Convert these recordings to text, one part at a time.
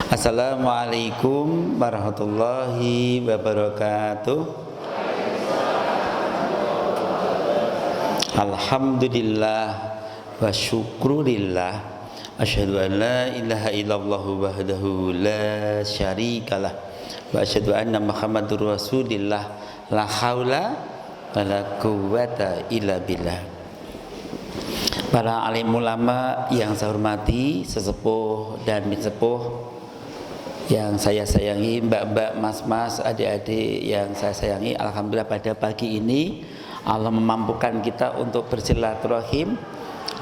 Assalamualaikum warahmatullahi wabarakatuh. Alhamdulillah wa syukrulillah. Asyhadu an la ilaha illallah wahdahu la syarikalah wa asyhadu anna Muhammadur Rasulillah. La haula wa la quwwata illa billah. Para alim ulama yang saya hormati, sesepuh dan sepuh yang saya sayangi, mbak-mbak, mas-mas, adik-adik yang saya sayangi, alhamdulillah pada pagi ini Allah memampukan kita untuk bersilaturahim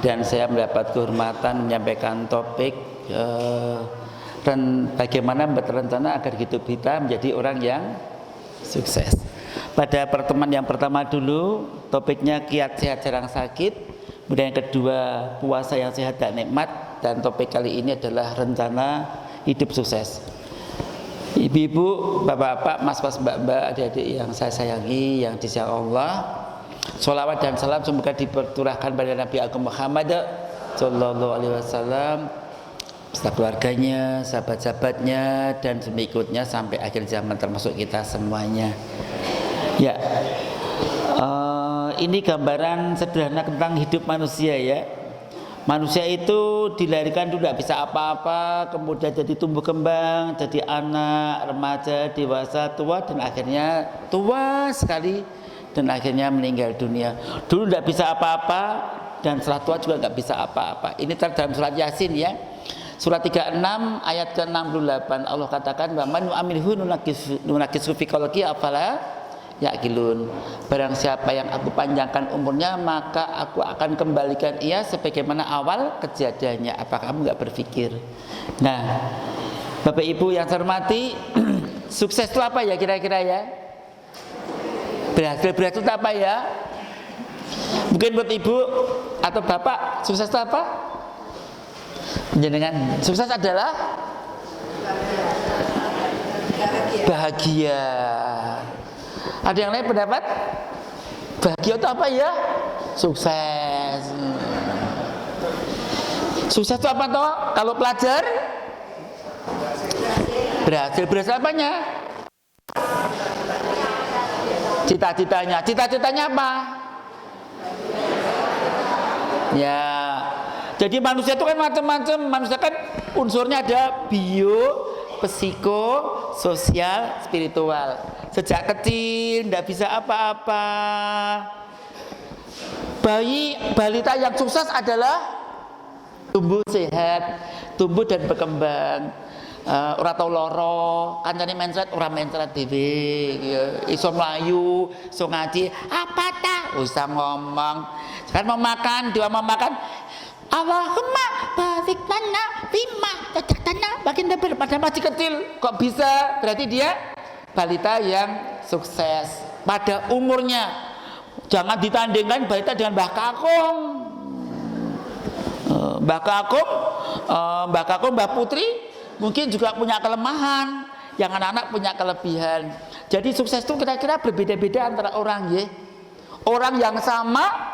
dan saya mendapat kehormatan menyampaikan topik dan bagaimana berencana agar hidup kita menjadi orang yang sukses. Pada pertemuan yang pertama dulu topiknya kiat sehat jarang sakit, kemudian yang kedua puasa yang sehat dan nikmat, dan topik kali ini adalah rencana hidup sukses. Ibu-ibu, bapak-bapak, mas-mas, mbak-mbak, adik-adik yang saya sayangi, yang disayang Allah, sholawat dan salam semoga diperturahkan pada Nabi Agung Muhammad Sallallahu Alaihi Wasallam, beserta keluarganya, sahabat-sahabatnya, dan pengikutnya sampai akhir zaman, termasuk kita semuanya. Ya, ini gambaran sederhana tentang hidup manusia ya. Manusia itu dilahirkan dulu tidak bisa apa-apa, kemudian jadi tumbuh kembang, jadi anak, remaja, dewasa, tua, dan akhirnya tua sekali, dan akhirnya meninggal dunia. Dulu tidak bisa apa-apa, dan setelah tua juga tidak bisa apa-apa. Ini dalam surat Yasin ya, surat 36 ayat ke-68 Allah katakan, "Wa man nu'amilhu nunakisu fi khalqi afala ya'qilun." Barang siapa yang aku panjangkan umurnya, maka aku akan kembalikan ia sebagaimana awal kejadiannya. Apa kamu nggak berpikir? Nah, Bapak Ibu yang saya hormati, sukses itu apa ya kira-kira ya? Berhasil itu apa ya? Mungkin buat Ibu atau Bapak, sukses itu apa? Jenengan, sukses adalah bahagia. Ada yang lain pendapat? Bahagia itu apa ya? Sukses. Sukses itu apa toh? Kalau pelajar? Berhasil. Berhasil apanya? Cita-citanya. Cita-citanya apa? Ya. Jadi manusia itu kan macam-macam. Manusia kan unsurnya ada bio, psiko, sosial, spiritual. Sejak kecil tidak bisa apa-apa. Balita yang sukses adalah tumbuh sehat, tumbuh dan berkembang. Ora tau loro, kancane mencret ora mencret dhewe, iso mlayu, iso ngaji, apa ta? Usah ngomong. Sekarang mau makan, dia mau makan, Allahumma barik lana fima tajatana, makin daripada masih kecil. Kok bisa? Berarti dia balita yang sukses pada umurnya. Jangan ditandingkan balita dengan Mbah Kakung. Mbah Kakung, Mbah Putri mungkin juga punya kelemahan, yang anak-anak punya kelebihan. Jadi sukses itu kira-kira berbeda-beda antara orang ya. Orang yang sama,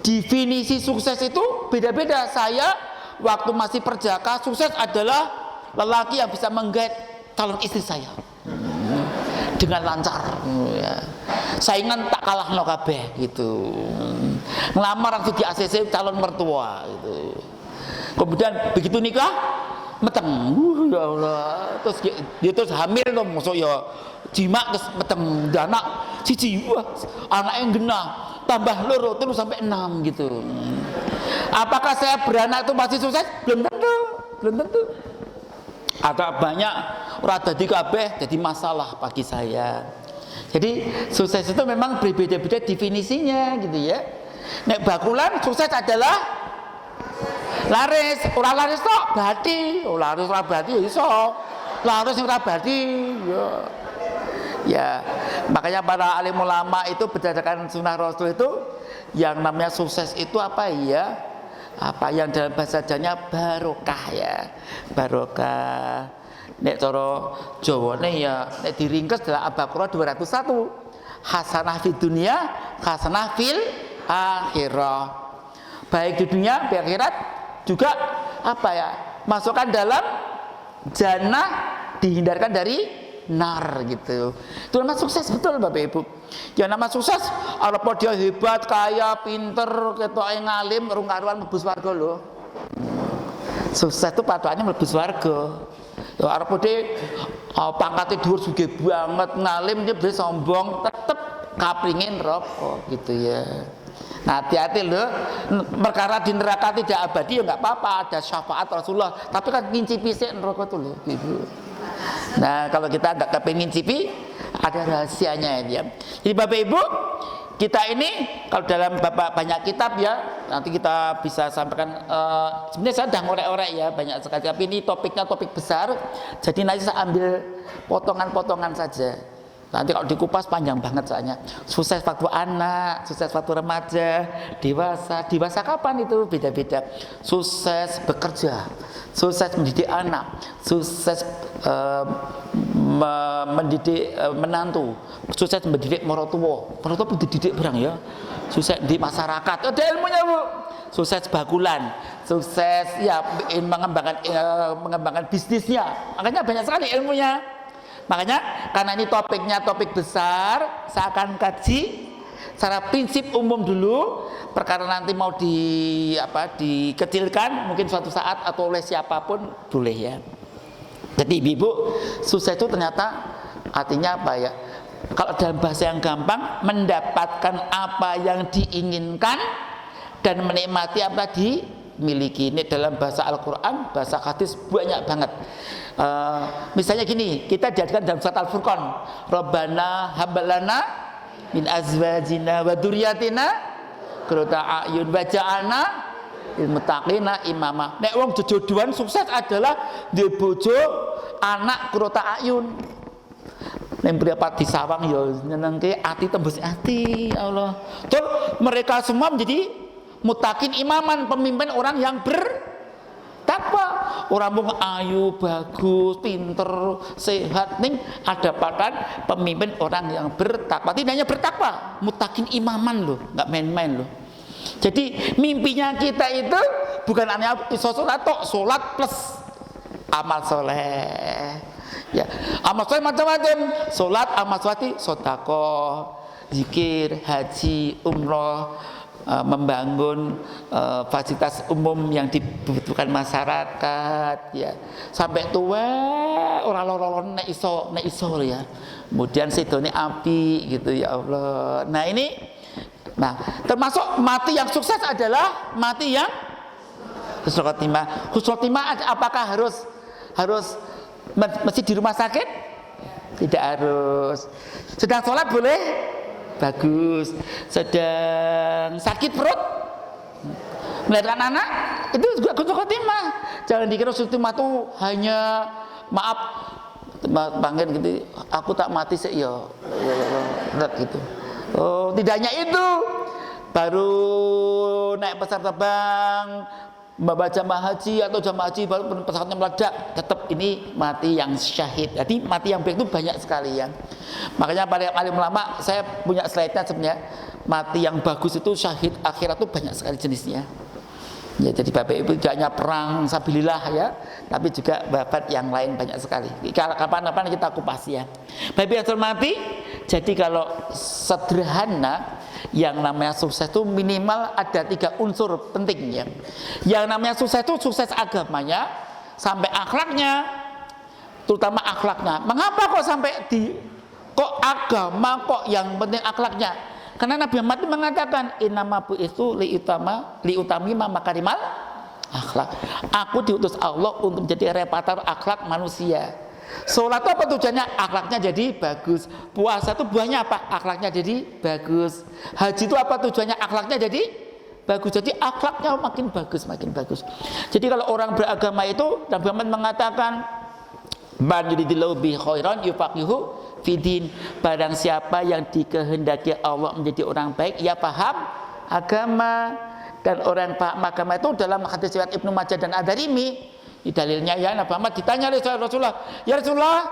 definisi sukses itu beda-beda. Saya waktu masih perjaka, sukses adalah lelaki yang bisa menggait calon istri saya dengan lancar ya. Saingan tak kalah no kabeh gitu. Ngelamar langsung di ACC calon mertua gitu. Kemudian begitu nikah meteng, ya Allah, terus dia terus hamil dong, maksud ya jima terus meteng, anak siji, wah anak yang genah, tambah loro terus sampai 6 gitu. Apakah saya beranak itu masih sukses? Belum tentu, belum tentu. Ada banyak ora dadi kabeh jadi masalah bagi saya. Jadi sukses itu memang berbeda-beda definisinya gitu ya. Nek bakulan sukses adalah laris, ora laris tok bati, laris ora bati ya iso. Laris ora bati ya. Ya, makanya para alim ulama itu berdasarkan sunnah Rasul itu yang namanya sukses itu apa ya? Apa yang dalam bahasa Jawanya barokah ya. Barokah. Nek cara Jawane ya nek diringkes dalam Al-Baqarah 201. Hasanah fid dunya, hasanah fil akhirah. Baik di dunia, di akhirat juga apa ya? Masukkan dalam jannah, dihindarkan dari nar gitu. Itu nama sukses betul Bapak Ibu. Ya nama sukses apa dia hebat, kaya, pinter, ketok ngalim, rung-karuan mlebu swarga lho. Sukses itu patokannya mlebu swarga. Ya arep dhewe pangkate dhuwur sugih banget, ngalim dia bisa sombong, tetep kapringin neraka gitu ya. Nah hati-hati loh, perkara di neraka tidak abadi ya nggak apa-apa, ada syafaat Rasulullah, tapi kan ngincipi sih neraka tuh loh gitu. Nah kalau kita nggak kepengin cipi, ada rahasianya ya. Jadi Bapak Ibu, kita ini kalau dalam banyak kitab ya, nanti kita bisa sampaikan. Sebenarnya saya udah ngorek-orek ya banyak sekali, tapi ini topiknya topik besar, jadi nanti saya ambil potongan-potongan saja. Nanti kalau dikupas panjang banget soalnya. Sukses waktu anak, sukses waktu remaja, dewasa kapan itu beda-beda. Sukses bekerja, sukses mendidik anak, sukses mendidik menantu, sukses mendidik mertua dididik berang ya. Sukses di masyarakat, ada ilmunya Bu. Sukses bakulan, sukses ya mengembangkan bisnisnya. Makanya banyak sekali ilmunya. Makanya karena ini topiknya topik besar, saya akan kaji secara prinsip umum dulu. Perkara nanti mau dikecilkan mungkin suatu saat atau oleh siapapun boleh ya. Jadi Ibu, sukses itu ternyata artinya apa ya? Kalau dalam bahasa yang gampang, mendapatkan apa yang diinginkan dan menikmati apa dimiliki. Ini dalam bahasa Al-Quran, bahasa hadis banyak banget. Misalnya gini, kita jadikan dalam surat Al-Furqan, Rabbana hablana min azwajina wa dzurriyyatina qurrata a'yun waj'alna lil muttaqina imama. Nek wong jodohan sukses adalah duwe bojo anak qurrata a'yun. Nek berapa di sawang ya nyenengke ati tembus ati Allah. Terus mereka semua menjadi muttaqin imaman, pemimpin orang yang bertakwa. Orang mung ayu, bagus, pinter, sehat, ning ada pakan pemimpin orang yang bertakwa. Tidak hanya bertakwa, muttaqin imaman loh, nggak main-main loh. Jadi mimpinya kita itu bukan hanya iso sholat tok, sholat plus amal soleh. Ya, amal soleh macam-macam. Sholat, amal soleh, sedekah, zikir, haji, umroh, membangun fasilitas umum yang dibutuhkan masyarakat ya, sampai tua orang lorong nek iso ya, kemudian sedone api gitu ya Allah. Nah ini, termasuk mati yang sukses adalah mati yang husnul khotimah. Husnul khotimah apakah harus mesti di rumah sakit? Tidak harus. Sedang sholat boleh? Bagus. Sedang sakit perut, melahirkan anak, itu juga husnul khotimah. Jangan dikira husnul khotimah itu hanya maaf panggil gitu, aku tak mati sih ya gitu. Oh, tidak hanya itu. Baru naik pesawat terbang, membawa jamaah haji atau jamaah haji baru pesawatnya meledak, tetap ini mati yang syahid. Jadi mati yang baik itu banyak sekali ya. Makanya para alim ulama, saya punya slide-nya sebenarnya, mati yang bagus itu syahid akhirat itu banyak sekali jenisnya. Ya, jadi Bapak Ibu tidak hanya perang sabilillah ya, tapi juga babat yang lain banyak sekali. Kapan-kapan kita kupas ya. Bapak Ibu yang terhormati, jadi kalau sederhana, yang namanya sukses itu minimal ada 3 unsur penting ya. Yang namanya sukses itu sukses agamanya sampai akhlaknya, terutama akhlaknya. Mengapa kok sampai kok agama kok yang penting akhlaknya? Karena Nabi Muhammad mengatakan innama bu'itsu liutami makarimal akhlak. Aku diutus Allah untuk menjadi reparator akhlak manusia. Sholat itu apa tujuannya? Akhlaknya jadi bagus. Puasa itu buahnya apa? Akhlaknya jadi bagus. Haji itu apa tujuannya? Akhlaknya jadi bagus. Jadi akhlaknya makin bagus, makin bagus. Jadi kalau orang beragama itu, Nabi Muhammad mengatakan man yuridillahu bihi khairan yufaqihu fidin. Barang siapa yang dikehendaki Allah menjadi orang baik, ia paham agama. Dan orang paham agama itu dalam hadis riwayat Ibnu Majah dan Ad-Darimi. Dalilnya ya, Nabi Muhammad ditanya oleh Rasulullah, ya Rasulullah,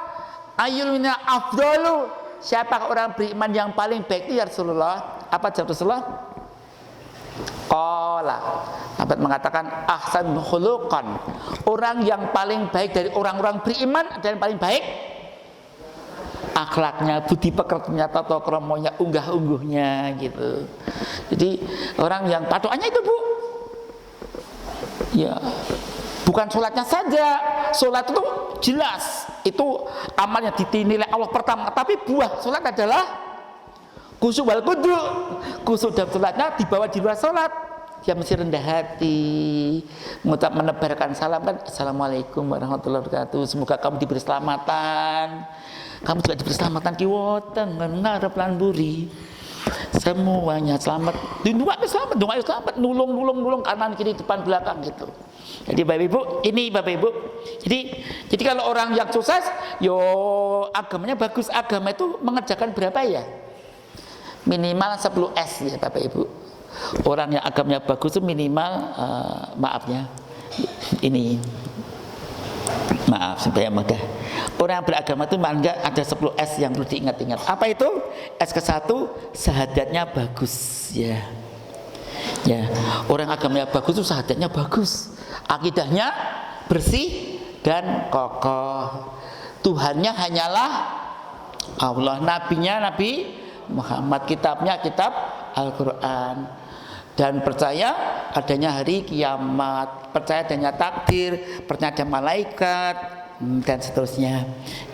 ayyul minna afdalu, siapa orang beriman yang paling baik itu ya Rasulullah? Apa jawab Rasulullah? Qala, Nabi mengatakan ahsan khuluqan, orang yang paling baik dari orang-orang beriman dan paling baik akhlaknya, budi pekertinya, tata kromonya, unggah-ungguhnya gitu. Jadi orang yang patokannya itu Bu, ya bukan sholatnya saja, sholat itu jelas itu amalnya dinilai Allah pertama, tapi buah sholat adalah khusyuk wal khudu'. Khusyuk dalam sholatnya dibawa di luar sholat, dia mesti rendah hati, mengucap menebarkan salam kan, assalamualaikum warahmatullahi wabarakatuh, semoga kamu diberi keselamatan, kamu juga diberi keselamatan kiwoten ngarep lan buri, semuanya selamat, doa selamat, nulung kanan kiri depan belakang gitu. Jadi Bapak Ibu, ini Bapak Ibu, jadi kalau orang yang sukses, yo agamanya bagus, agama itu mengerjakan berapa ya? Minimal 10 S ya Bapak Ibu. Orang yang agamanya bagus itu minimal maafnya ini, maaf supaya mudah. Orang yang beragama itu enggak ada 10 S yang perlu diingat-ingat. Apa itu? S ke-1, syahadatnya bagus ya. Ya, orang agamanya bagus itu syahadatnya bagus. Akidahnya bersih dan kokoh. Tuhannya hanyalah Allah, nabinya Nabi Muhammad, kitabnya kitab Al-Quran, dan percaya adanya hari kiamat, percaya adanya takdir, percaya ada malaikat dan seterusnya.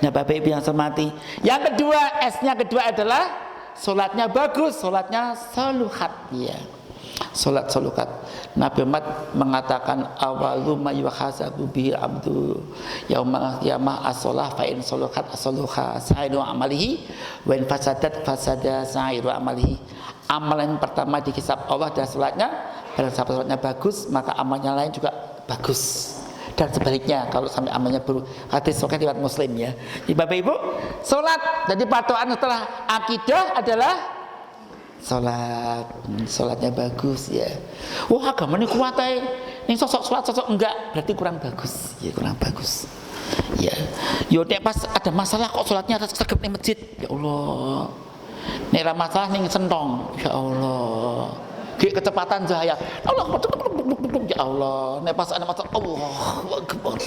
Nah Bapak Ibu yang saya hormati, yang kedua, S-nya kedua adalah sholatnya bagus, sholatnya soluhat ya. Sholat soluhat. Nabi Muhammad mengatakan awalu ma yuhasabu bihi abdu yaumal qiyamah as-shalah fa in soluhat as-soluha sa'iru amalihi wa in fasadat fasada sa'iru amalihi. Amalan pertama dihisab Allah adalah sholatnya. Kalau sholatnya bagus, maka amalnya lain juga bagus. Dan sebaliknya kalau sampai amalnya buruk. Hadis sahih riwayat Muslim ya. Jadi Bapak Ibu, sholat jadi patokan setelah akidah adalah sholatnya bagus ya. Wah agama ini kuat ya, ini sosok sholat sosok enggak, berarti kurang bagus ya, kurang bagus ya. Yo nek pas ada masalah kok sholatnya segep ning masjid, ya Allah. Nek ra masalah ning sentong, ya Allah. Kayak kecepatan cahaya, Allah ya Allah. Nek pas ada masalah, Allahu Akbar.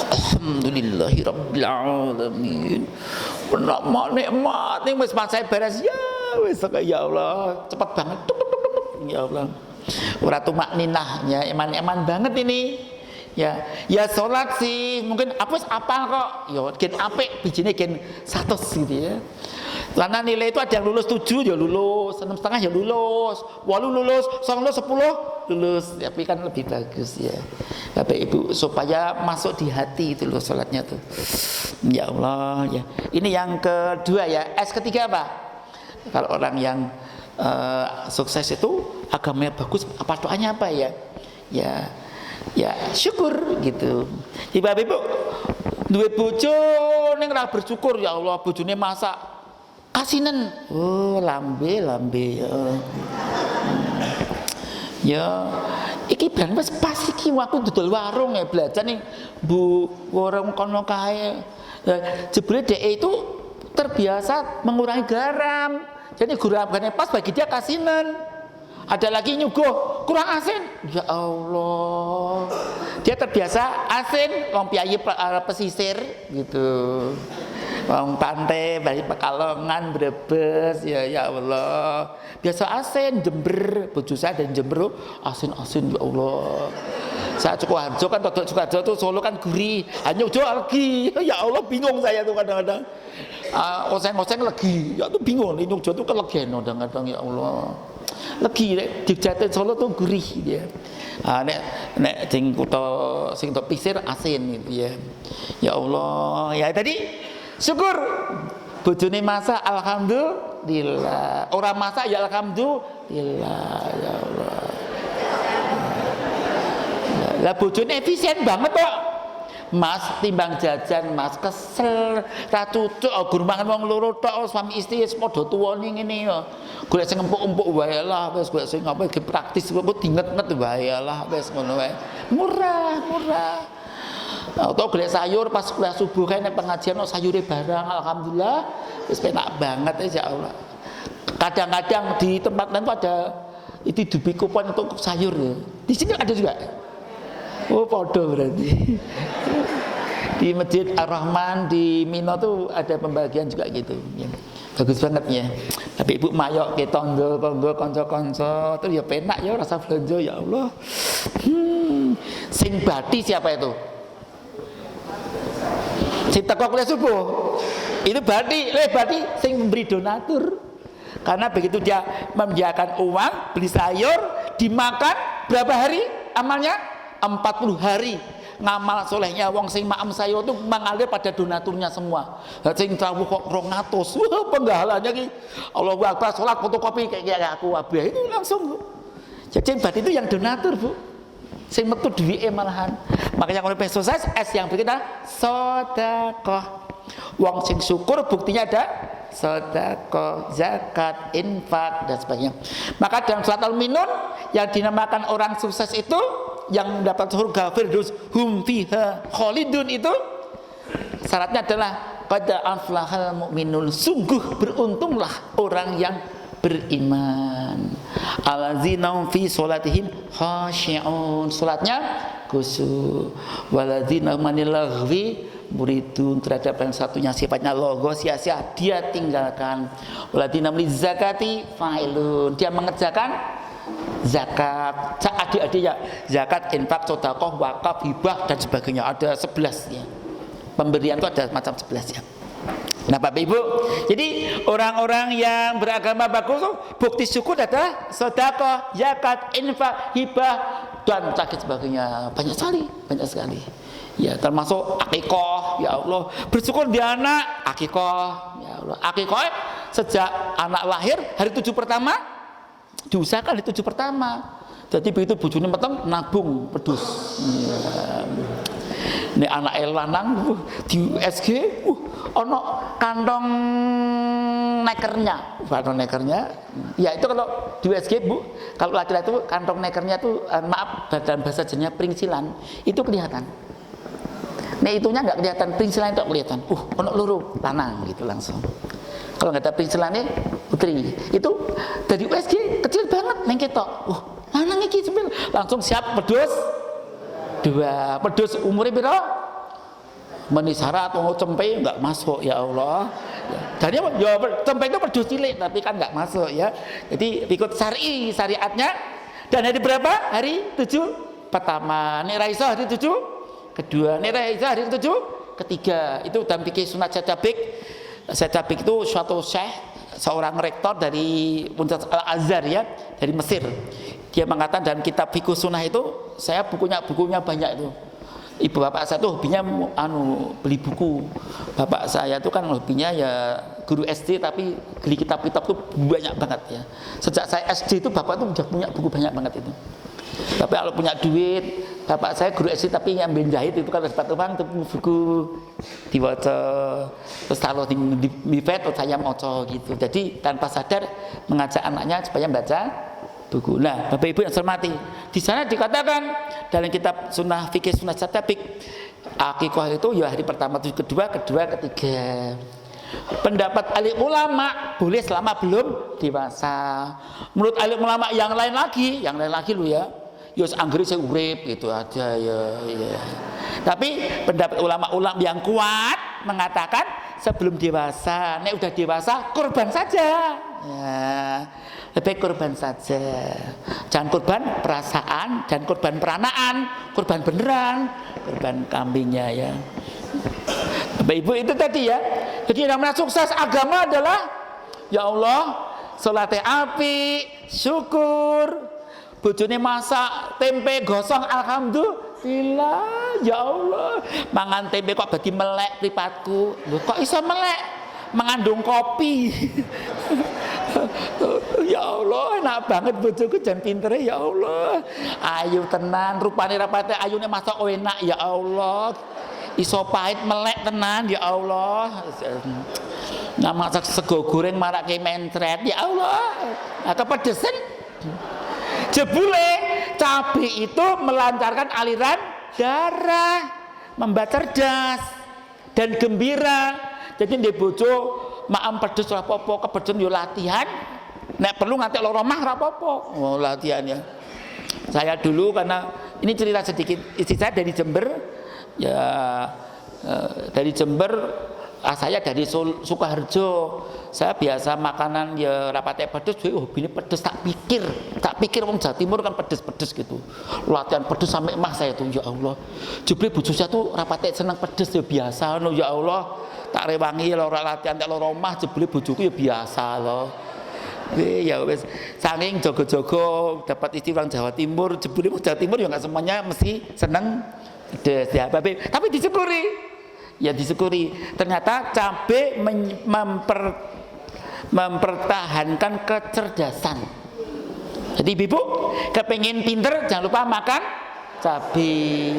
Alhamdulillahi Rabbil Alamin. Penak nikmat ning wis saya beres ya wis ya Allah, cepat banget ya Allah. Ora tumakninahnya, eman-eman banget ini. Ya sholat sih mungkin wis apal kok. Ya gen apik bijine gen 100 gitu ya. Karena nilai itu ada yang lulus 7 ya lulus, 6,5 ya lulus, 8 lulus, 9 lulus, 10 lulus. Tapi kan lebih bagus ya Bapak Ibu, supaya masuk di hati itu loh sholatnya tuh. Ya Allah ya. Ini yang kedua ya. S ketiga apa? Kalau orang yang sukses itu agamanya bagus, apa doanya apa ya? Ya syukur gitu. Jadi Bapak Ibu duwe bojo ning ra bersyukur, ya Allah bojone masak kasinen, oh lambe ya iki ben wis pas iki aku dodol warung ya belajar ning Bu warung kono kae. Jebule dhek itu terbiasa mengurangi garam, jadi garamnya pas bagi dia kasinen. Ada lagi nyuguh kurang asin, ya Allah, dia terbiasa asin, wong piyayi pesisir gitu, wong pantai, bali Pekalongan, Brebes, ya Allah, biasa asin. Jember, bojo saya dan Jember asin ya Allah. Saya Sukoharjo kan, Sukoharjo tuh Solo kan gurih, hanya lagi, ya Allah bingung saya tuh kadang-kadang. Oseng-oseng lagi, ya tuh bingung, ini tuh kan lagi kadang-kadang ya Allah. Legi di Jatin Solo tuh gurih dia. Nek sing kutha sing pisir asin gitu ya. Ya Allah, ya tadi syukur bojone masak alhamdulillah. Orang masak ya alhamdulillah ya Allah. Lah bojone efisien banget kok. Mas timbang jajan Mas kesel ra cucuk gur mangan wong loro tok suami istri wis padha tuwane ngene ya. Golek sing empuk-empuk wae lah wis, golek sing apa iki praktis kok dinget-net wae lah wis ngono wae. Murah. Atau golek sayur pas kuliah subuh kae nek pengajian sayure barang alhamdulillah wis penak banget ya Allah. Kadang-kadang di tempat lain tuh ada itu dubi kupon untuk sayur ya. Di sini ada juga. Oh, podo berarti. Di Masjid Ar-Rahman di Mino tuh ada pembagian juga gitu. Ya. Bagus banget ya. Tapi ibu mayok ke tonggo konco-konco terus ya penak ya rasa belanja ya Allah. Sing bati siapa itu? Sing teko kuliah subuh. Itu bati sing memberi donatur. Karena begitu dia menyediakan uang, beli sayur, dimakan berapa hari amalnya? 40 hari ngamal solehnya wong sing maem saya itu mengalir pada donaturnya semua. Sing tahu kok 200. Wah, penggahalanya ki Allahu Akbar salat fotokopi kayak aku abah itu langsung Bu. Jadi berarti itu yang donatur Bu. Sing metu duwike malahan. Makanya kalau peso S yang berkita sedekah. Wong sing syukur buktinya ada sedekah, zakat, infak dan sebagainya. Maka dalam surat Al-Minun yang dinamakan orang sukses itu yang mendapat surga Firdaus hum fiha khalidun itu syaratnya adalah qad aflahal mu'minun, sungguh beruntunglah orang yang beriman. Allazina fi sholatihim khashi'un, salatnya khusyuk. Waladzina manil laghwi muridun, terhadap yang satunya sifatnya logo sia-sia dia tinggalkan. Waladzina liz zakati fa'ilun, dia mengerjakan zakat, adik-adiknya zakat, infak, sedekah, wakaf, hibah dan sebagainya. Ada 11 ya. Pemberian itu ada macam 11 ya. Nah Bapak Ibu, jadi orang-orang yang beragama bagus bukti syukur adalah sedekah, zakat, infak, hibah dan sebagainya. Banyak sekali. Ya, termasuk akikah, ya Allah. Bersyukur dia anak, akikah, ya Allah. Akikah sejak anak lahir hari 7 pertama diusahakan di 7 pertama. Jadi begitu bojone meteng nabung pedus. Ini anak lanang di USG ono kantong nekernya. Kantong nekernya. Ya itu kalau di USG Bu, kalau laki-laki itu kantong nekernya itu maaf dalam bahasa Jawanya pringsilan, itu kelihatan. Nah itunya enggak kelihatan, pringsilan itu kelihatan. Ono loro lanang gitu langsung. Kalau nggak ada pringsilannya putri itu dari USG kecil banget neng ketok. Lanang iki langsung siap pedus 2. Pedus umurnya piro? Menisara atau cempe nggak masuk ya Allah. Dan ya cempe itu pedus cilik tapi kan nggak masuk ya. Jadi ikut syariatnya. Dan hari berapa? Hari 7 pertama. Nek Raisa hari 7 kedua. Nek Raisa hari 7 ketiga. Itu dalam fikih sunat Setabik itu suatu syekh, seorang rektor dari Universitas Al-Azhar ya, dari Mesir. Dia mengatakan dalam kitab fikih sunnah itu, saya bukunya banyak itu. Ibu bapak saya tuh hobinya beli buku. Bapak saya tuh kan hobinya ya guru SD tapi beli kitab-kitab tuh banyak banget ya. Sejak saya SD itu bapak tuh udah punya buku banyak banget itu. Tapi kalau punya duit, bapak saya guru SD tapi yang menjahit itu kan dapat uang tuh buku dibaca. Terus kalau di vet saya moco gitu. Jadi tanpa sadar mengajak anaknya supaya baca buku. Nah, Bapak Ibu yang saya hormati, di sana dikatakan dalam kitab sunnah fikih sunnah Satabik, akikah itu ya hari pertama, kedua, ketiga. Pendapat alim ulama boleh selama belum dewasa. Menurut alim ulama yang lain lagi lu ya. Yos anggere saya urip gitu aja ya. Tapi pendapat ulama-ulama yang kuat mengatakan sebelum dewasa, nek udah dewasa korban saja. Ya, lebih korban saja. Jangan korban perasaan dan korban peranaan, korban beneran, korban kambingnya ya. Bapak Ibu itu tadi ya. Jadi yang namanya sukses agama adalah ya Allah, salatnya api, syukur. Bojone masak tempe gosong alhamdulillah ya Allah. Mangan tempe kok bagi melek pripatku. Lho kok iso melek? Mengandung kopi. Ya Allah, enak banget bojoku jan pintere ya Allah. Ayu tenan, rupane rapate ayune masak enak ya Allah. Iso pahit melek tenan ya Allah. Nah masak sego goreng marake mencret ya Allah. Nah kepedesen. Jebule cabai itu melancarkan aliran darah, membuat cerdas dan gembira. Jadi di bojo maam pedes lah popo kepeden yo latihan Nek perlu nganti loro mah ora apa-apa. Oh, latihan ya. Saya dulu karena ini cerita sedikit, istri saya dari Jember ya, dari Jember, saya dari Sukoharjo. Saya biasa makanan ya rapate pedes, ini pedes, tak pikir wong Jawa Timur kan pedes-pedes gitu. Latihan pedes sampai emah saya tuh, ya Allah. Jebule bojo saya tuh rapate seneng pedes ya biasa no, ya Allah. Tak rewangi ora latihan tak loro omah, jebule bojoku ya biasa loh. Ya wes, saking jogo-jogo dapat istri orang Jawa Timur, jebule Jawa Timur ya nggak semuanya mesti seneng pedes ya, tapi disyukuri. Ya disyukuri. Ternyata cabai mempertahankan kecerdasan. Jadi ibu kepengin pinter jangan lupa makan cabai.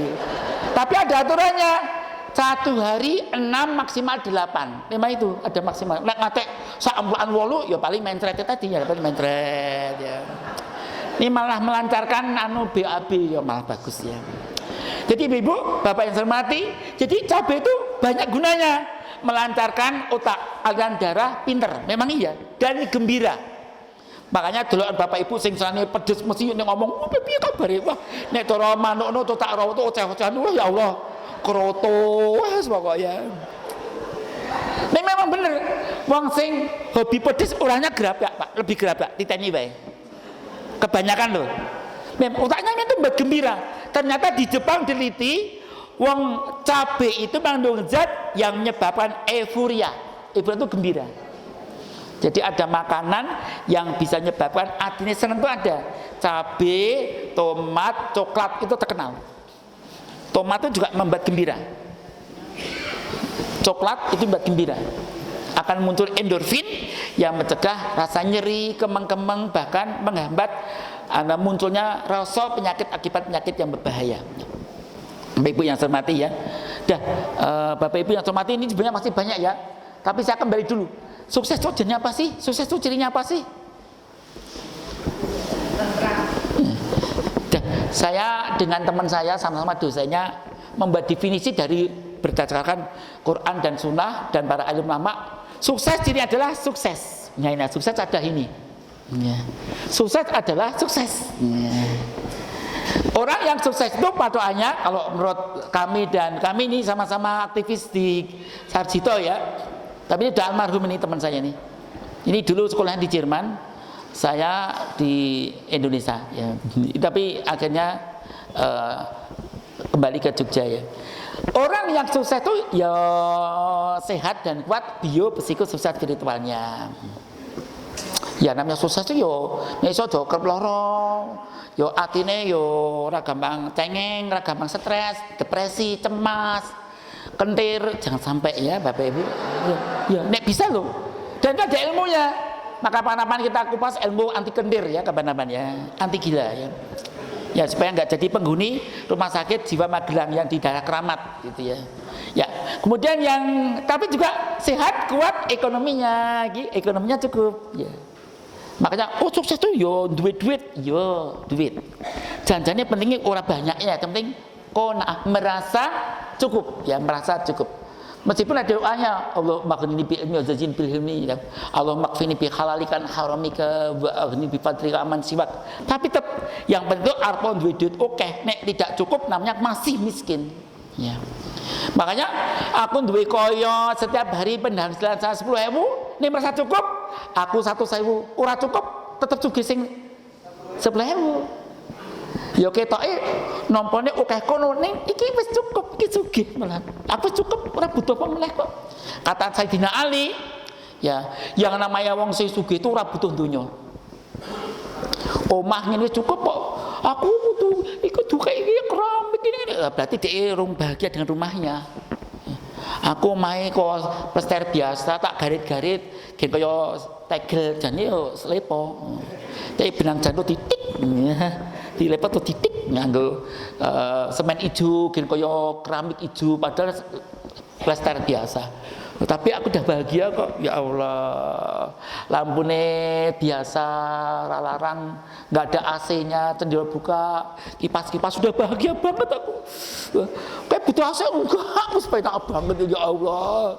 Tapi ada aturannya. 1 hari 6 maksimal 8. Memang itu ada maksimal. Nek ngatek sak ampulan 8 ya paling mencret tadi ya, paling mencret ya. Ini malah melancarkan BAB ya, malah bagus ya. Jadi ibu, bapak yang saya hormati, jadi cabai itu banyak gunanya, melancarkan otak, aliran darah, pinter, memang iya, dan gembira. Makanya duluan bapak ibu sing sane pedes mesti ngomong, "Oh, piye kabare?" Wah, nek cara manukno to tak rawuh oceh-ocehan, wah ya Allah, kroto, wah pokoknya. Nek memang bener, wong sing hobi pedes orangnya gerabak, Pak, lebih gerabak, titeni wae. Kebanyakan loh. Memang otaknya itu buat gembira. Ternyata di Jepang diliti, wong cabai itu mengandung zat yang menyebabkan euforia. Euforia itu gembira. Jadi ada makanan yang bisa menyebabkan artinya senang itu ada. Cabai, tomat, coklat itu terkenal. Tomat itu juga membuat gembira. Coklat itu membuat gembira. Akan muncul endorfin yang mencegah rasa nyeri, kemeng-kemeng, bahkan menghambat munculnya rasa penyakit akibat penyakit yang berbahaya. Bapak Ibu yang saya hormati ya. Bapak Ibu yang saya hormati, ini sebenarnya masih banyak ya. Tapi saya kembali dulu. Sukses itu jenisnya apa sih? Sukses itu cirinya apa sih? Saya dengan teman saya sama-sama dosennya membuat definisi dari berdasarkan Quran dan Sunnah dan para alim ulama. Sukses ciri adalah sukses. Nah, sukses ada ini. Ya. Sukses adalah sukses. Ya. Orang yang sukses itu patokannya, kalau menurut kami dan kami ini sama-sama aktivis di Sarjito ya. Tapi ini udah almarhum ini teman saya ini. Ini dulu sekolahnya di Jerman, saya di Indonesia ya. Tapi akhirnya kembali ke Jogja ya. Orang yang sukses itu ya sehat dan kuat psikososial spiritualnya. Ya namanya sukses itu yo iso do kerep lara, yo atine yo ora gampang cengeng, ora gampang stres, depresi, cemas, kentir, jangan sampai ya Bapak Ibu. Ya nek bisa loh. Dan itu ada ilmunya. Maka kapan-kapan kita kupas ilmu anti kentir ya, kapan-kapan ya, anti gila ya. Ya supaya nggak jadi penghuni rumah sakit jiwa Magelang yang di daerah Keramat gitu ya. Ya, kemudian yang tapi juga sehat, kuat ekonominya, ekonominya cukup ya. Makanya sukses tuh yo duit, yo duit. Janjinya pentingnya orang banyaknya, yang penting merasa cukup ya, merasa cukup. Meskipun ada doanya, Allah maghfirni bi ilmi wa zidni bil hilmi, Allah maghfirni bi halalikan haramika wa aghni bi fadlika aman siwak. Tapi tetap yang penting arpon duit oke, nek tidak cukup namanya masih miskin. Ya. Makanya aku duwe koyo setiap hari penghasilan saya 10.000, nek merasa cukup, aku 1.000, ora cukup tetap sugih sing 10.000. Ya ketoke nampane akeh kono ning iki wis cukup, iki sugih malah. Aku cukup ora butuh apa meneh kok. Kata Sayyidina Ali, ya, yang namanya wong sing sugih itu ora butuh donya. Omah ngene cukup kok. Aku butuh iku duka iki keramik ini. Berarti dia rung bahagia dengan rumahnya. Aku main kok plester biasa tak garit-garit gen kaya tegel jane yo slepo. Tapi benang jantung titik. Dilepet tuh titik nganggo semen ijo gen kaya keramik ijo padahal plester biasa. Tapi aku udah bahagia kok, ya Allah. Lampune biasa, larang, nggak ada AC-nya, jendela buka, kipas-kipas, sudah bahagia banget aku. Kayak butuh AC enggak, aku sepeda banget ya Allah.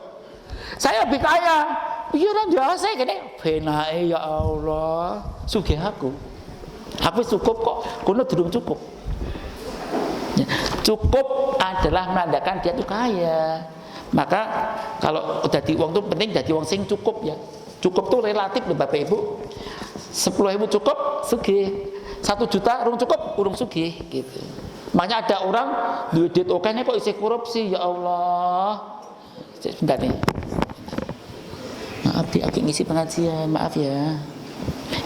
Saya lebih kaya, piye ora jasa kene benake ya Allah sugih aku cukup kok kono durung cukup. Cukup adalah menandakan dia itu kaya. Maka kalau jadi uang itu penting jadi uang sing cukup ya. Cukup tuh relatif loh Bapak Ibu. 10.000 cukup sugih, 1 juta urung cukup urung sugih gitu. Makanya ada orang duit oke nih kok isi korupsi ya Allah. Sebentar nih. Maaf di aku ngisi pengajian, maaf ya.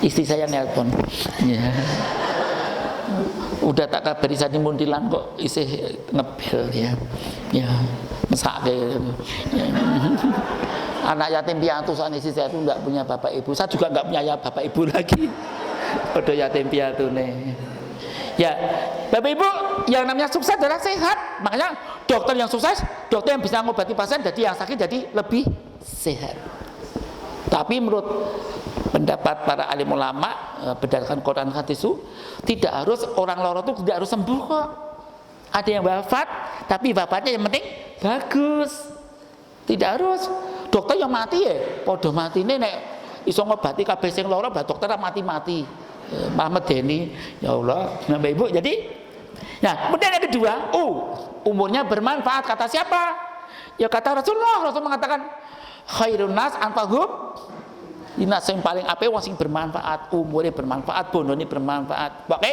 Istri saya nelpon. Ya. Udah tak kabari sani muntilan kok isih ngebel ya. Ya, mesake. Ya. Anak yatim piatu saat istri saya itu enggak punya bapak ibu. Saya juga enggak punya ya bapak ibu lagi. Udah yatim piatu nih. Ya, Bapak Ibu, yang namanya sukses adalah sehat. Makanya dokter yang sukses, dokter yang bisa mengobati pasien jadi yang sakit jadi lebih sehat. Tapi menurut pendapat para alim ulama berdasarkan Quran hadis itu tidak harus orang loro itu tidak harus sembuh kok. Ada yang wafat tapi wafatnya yang penting bagus. Tidak harus dokter yang mati ya podo mati ini nek iso ngobati kabeh sing loro bah dokter mati-mati. Muhammad Deni ya Allah Bapak Ibu. Jadi nah kemudian yang kedua umurnya bermanfaat kata siapa? Ya kata Rasulullah. Rasul mengatakan khairun nas anfa'uhum dinas yang paling apik wong sing bermanfaat, umurnya bermanfaat, bondone bermanfaat. Oke,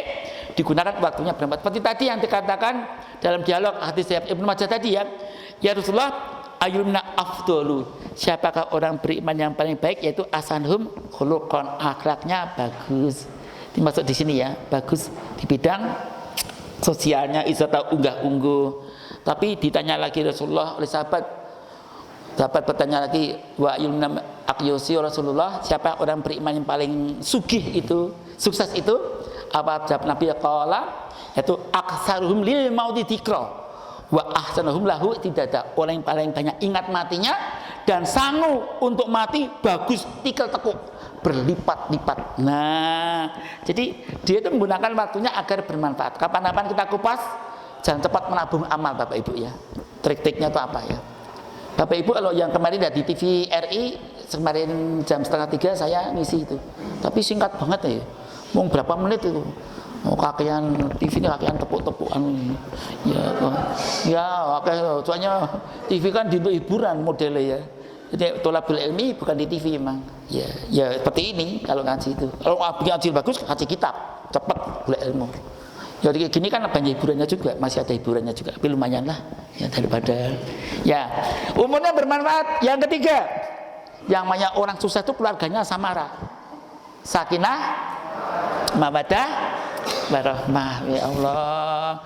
digunakan waktunya bermanfaat. Seperti tadi yang dikatakan dalam dialog hadis Ibnu Majah tadi ya. Ya Rasulullah, ayyuna afdalu. Siapakah orang beriman yang paling baik? Yaitu asanhum khuluqan, akhlaknya bagus. Dimaksud di sini ya, bagus di bidang sosialnya, isata unggah-ungguh. Tapi ditanya lagi Rasulullah oleh sahabat bertanya lagi wa yumna aqyusi Rasulullah, siapa orang beriman yang paling sugih itu, sukses itu? Apa jawab Nabi qala yaitu aksaruhum lil mauti dzikra wa ahsanuhum lahu, tidak ada orang yang paling banyak ingat matinya dan sangu untuk mati bagus tikel tekuk berlipat-lipat. Nah, jadi dia itu menggunakan waktunya agar bermanfaat. Kapan-kapan kita kupas, jangan cepat menabung amal Bapak Ibu ya. Trik-triknya itu apa ya? Bapak Ibu kalau yang kemarin dari TV RI kemarin jam 2:30 saya ngisi itu. Tapi singkat banget ya. Mau berapa menit itu? Mau kakean TV ini kakean tepuk-tepukan. Ya, soalnya TV kan di hiburan modelnya ya. Jadi tolabul ilmi bukan di TV memang. Ya seperti ini kalau ngaji itu. Kalau ngaji bagus ngaji kitab, cepat belajar ilmu. Jadi gini kan banyak hiburannya juga, masih ada hiburannya juga. Tapi lumayan lah ya daripada ya. Umurnya bermanfaat. Yang ketiga, yang namanya orang sukses itu keluarganya samara. Sakinah, mawaddah, warahmah. Ya Allah.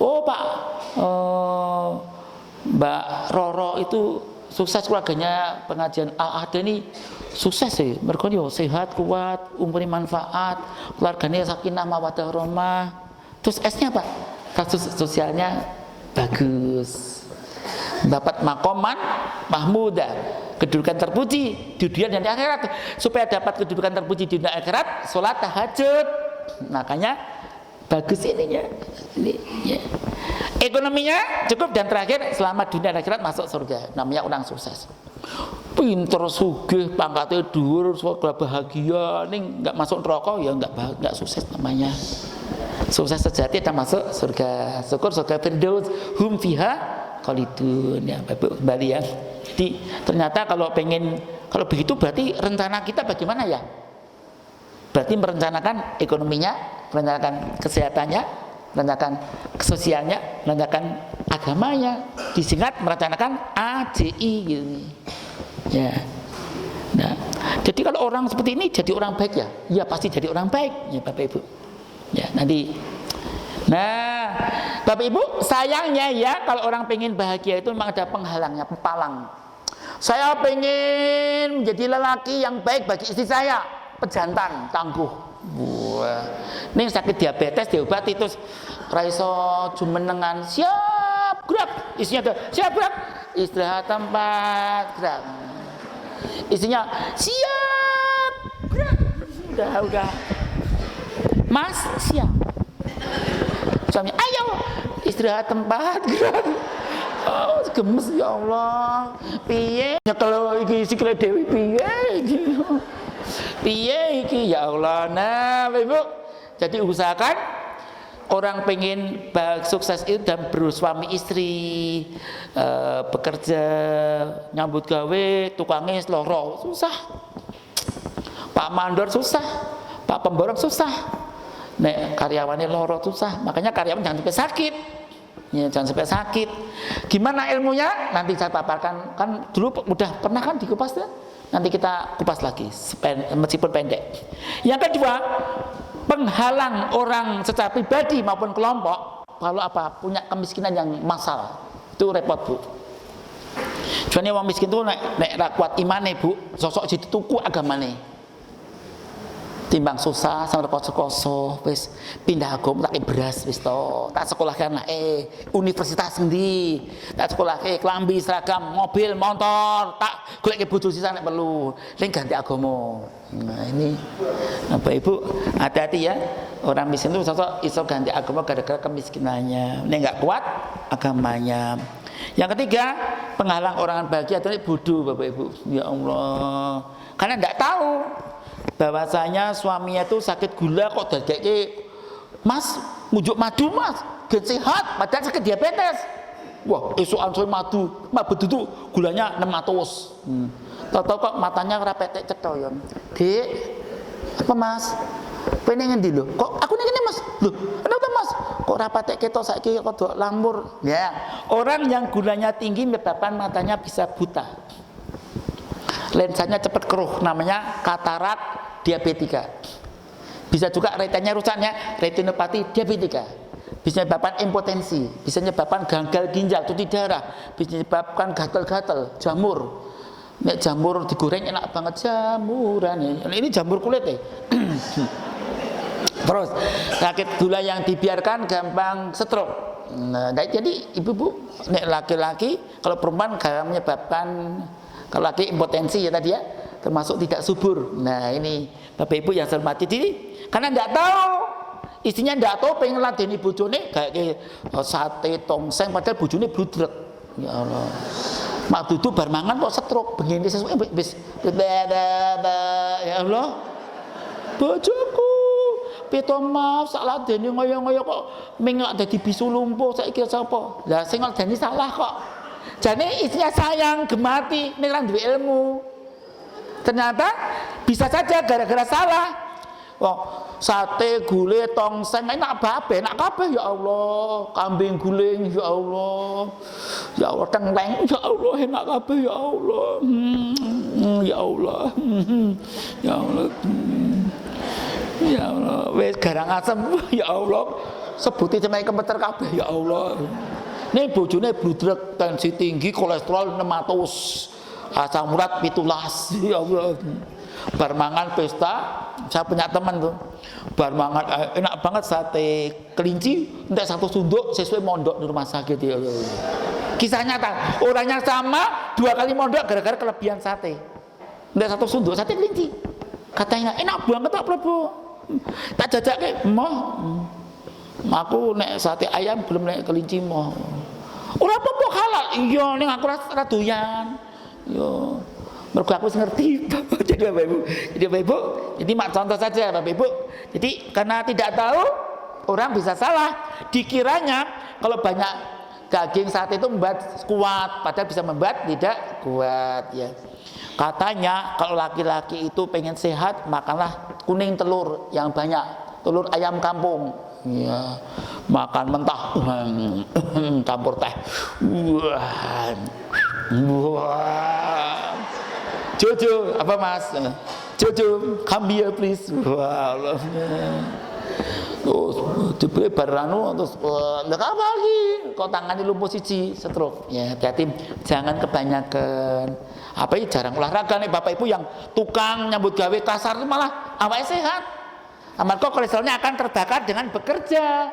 Pak. Mbak Roro itu sukses keluarganya pengajian ada ini sukses sih, mereka yo sehat kuat, umurnya manfaat, keluarganya sakinah mawaddah warahmah. Terus S-nya apa? Kasus sosialnya bagus, dapat makoman mahmudah, kedudukan terpuji di dunia dan di akhirat. Supaya dapat kedudukan terpuji di dunia dan akhirat, sholat tahajud. Makanya bagus ininya. Ini, ya. Ekonominya cukup dan terakhir selamat dunia dan akhirat masuk surga. Namanya orang sukses. Pinter sugih, pangkatnya dhuwur, bahagia, ning enggak masuk neraka ya enggak sukses namanya. Sukses sejati dan masuk surga. Syukur surga Firdaus hum fiha khalidun ya Bapak kembali ya. Jadi ternyata kalau begitu berarti rencana kita bagaimana ya? Berarti merencanakan ekonominya, merencanakan kesehatannya, merencanakan sosialnya, merencanakan agamanya, disingkat merencanakan AJI gitu. Ya. Nah, jadi kalau orang seperti ini jadi orang baik ya? Ya pasti jadi orang baik ya Bapak Ibu. Ya, nanti. Nah, Bapak Ibu, sayangnya ya kalau orang pengen bahagia itu memang ada penghalangnya, pempalang. Saya pengen menjadi lelaki yang baik bagi istri saya, pejantan, tangguh. Wah, ini sakit diabetes diobati terus raiso jumenengan siap gerak, istrinya ada siap gerak, istirahat tempat gerak, istrinya siap gerak, udah Mas siap, suaminya ayo istirahat tempat gerak, Oh, gemes ya Allah. Piye kalau iki sikile Dewi piye? Piye iki ya Allah. Nah, Ibu, jadi usahakan orang pengen sukses itu dan bersuami istri, bekerja, nyambut gawe, tukangnya loro susah. Pak Mandor susah, Pak Pemborong susah. Nek karyawannya loro susah, makanya karyawan jangan sampai sakit. Ya, jangan sampai sakit. Gimana ilmunya? Nanti saya paparkan. Kan dulu udah pernah kan dikupas ya? Nanti kita kupas lagi, meskipun pendek. Yang kedua, penghalang orang secara pribadi maupun kelompok kalau apa punya kemiskinan yang massal itu repot Bu. Soalnya orang miskin itu nek kuat imane Bu, sosok jadi tuku agamane. Timbang susah sama koso-koso, wis pindah agama tak beras wis to, tak sekolahkan universitas ngendi, tak sekolahke klambi seragam, mobil, motor, tak golek bojo sisa nek perlu, ning ganti agama. Nah, ini Bapak Ibu hati-hati ya, orang miskin itu sosok iso ganti agama gara-gara kemiskinannya, nek enggak kuat agamanya. Yang ketiga, penghalang orang bahagia itu bodoh Bapak Ibu. Ya Allah, karena enggak tahu bahwasanya suaminya itu sakit gula kok dadeke Mas mujuk madu Mas gen sehat padahal sakit diabetes. Wah esukan soe madu itu gulanya 600. Tahu kok matanya ora petek cetoyon. Dik apa Mas pengen ngendi lho kok aku ning Mas lho kenapa Mas kok ora petek ketok saiki kok lambur ya. Orang yang gulanya tinggi menyebabkan matanya bisa buta, lensanya cepat keruh, namanya katarak diabetika. Bisa juga retinanya rusaknya retinopati diabetika. Bisa menyebabkan impotensi, bisa menyebabkan gagal ginjal, cuci darah, bisa menyebabkan gatal-gatal, jamur. Nek jamur digoreng enak banget jamuran. Ini jamur kulit ya. Terus sakit gula yang dibiarkan gampang stroke. Nah, jadi ibu-ibu, nek laki-laki kalau perempuan gampang menyebabkan, kalau laki impotensi ya tadi ya, termasuk tidak subur. Nah ini Bapak Ibu yang saya hormati, jadi karena tidak tahu, istrinya tidak tahu pengen ladeni bojone kayak sate tongseng padahal bojone bludrek. Ya Allah, mak dudu bar mangan kok stroke begini sesuai bis ya Allah, bojoku pito maaf sak ladeni ngoyo-ngoyo kok mengak dadi bisu lumpuh saiki sapa? Lah sing ladeni salah kok. Jadi istrinya sayang, gemati, ini kan duwe ilmu. Ternyata bisa saja gara-gara salah. Wah, sate, gulai, tongseng, enak babe, enak kabeh ya Allah. Kambing guling ya Allah. Ya Allah tengkleng, ya Allah enak kabeh ya Allah. Ya Allah. Ya Allah. Ya Allah, wis garang asem ya Allah. Sebuti cemai kemeter kabeh ya Allah. Ini bojone bludrek, tensi tinggi, kolesterol 600, asam urat 17. Ya Allah. Bar mangan pesta, saya punya teman tuh. Bar mangan enak banget sate kelinci, entek satu sunduk sesuai mondok di rumah sakit ya Allah. Kisah nyata, orangnya sama 2 kali mondok gara-gara kelebihan sate. Entek satu sunduk sate kelinci. Katanya enak banget tak Prabu. Tak jajake, "Moh, aku nek sate ayam belum nek kelinci moh." Ora apa-apa halal. Iya ning aku ora doyan. Yo. Mergo aku ngerti. Jadi Bapak Ibu, jadi mak contoh saja Bapak Ibu. Jadi karena tidak tahu orang bisa salah. Dikiranya kalau banyak daging sate itu membuat kuat, padahal bisa membuat tidak kuat ya. Katanya kalau laki-laki itu pengen sehat, makanlah kuning telur yang banyak, telur ayam kampung. Ya, makan mentah, campur teh. Wah. Jojo, apa Mas? Jojo, come here please. Wah, Allah. Terus dibeli baranu terus enggak apa lagi. Kok tangannya lumpuh siji, stroke. Ya, hati-hati jangan kebanyakan. Apa ini jarang olahraga nih Bapak Ibu yang tukang nyambut gawe kasar itu malah awake sehat. Amarga kolesterolnya akan terbakar dengan bekerja.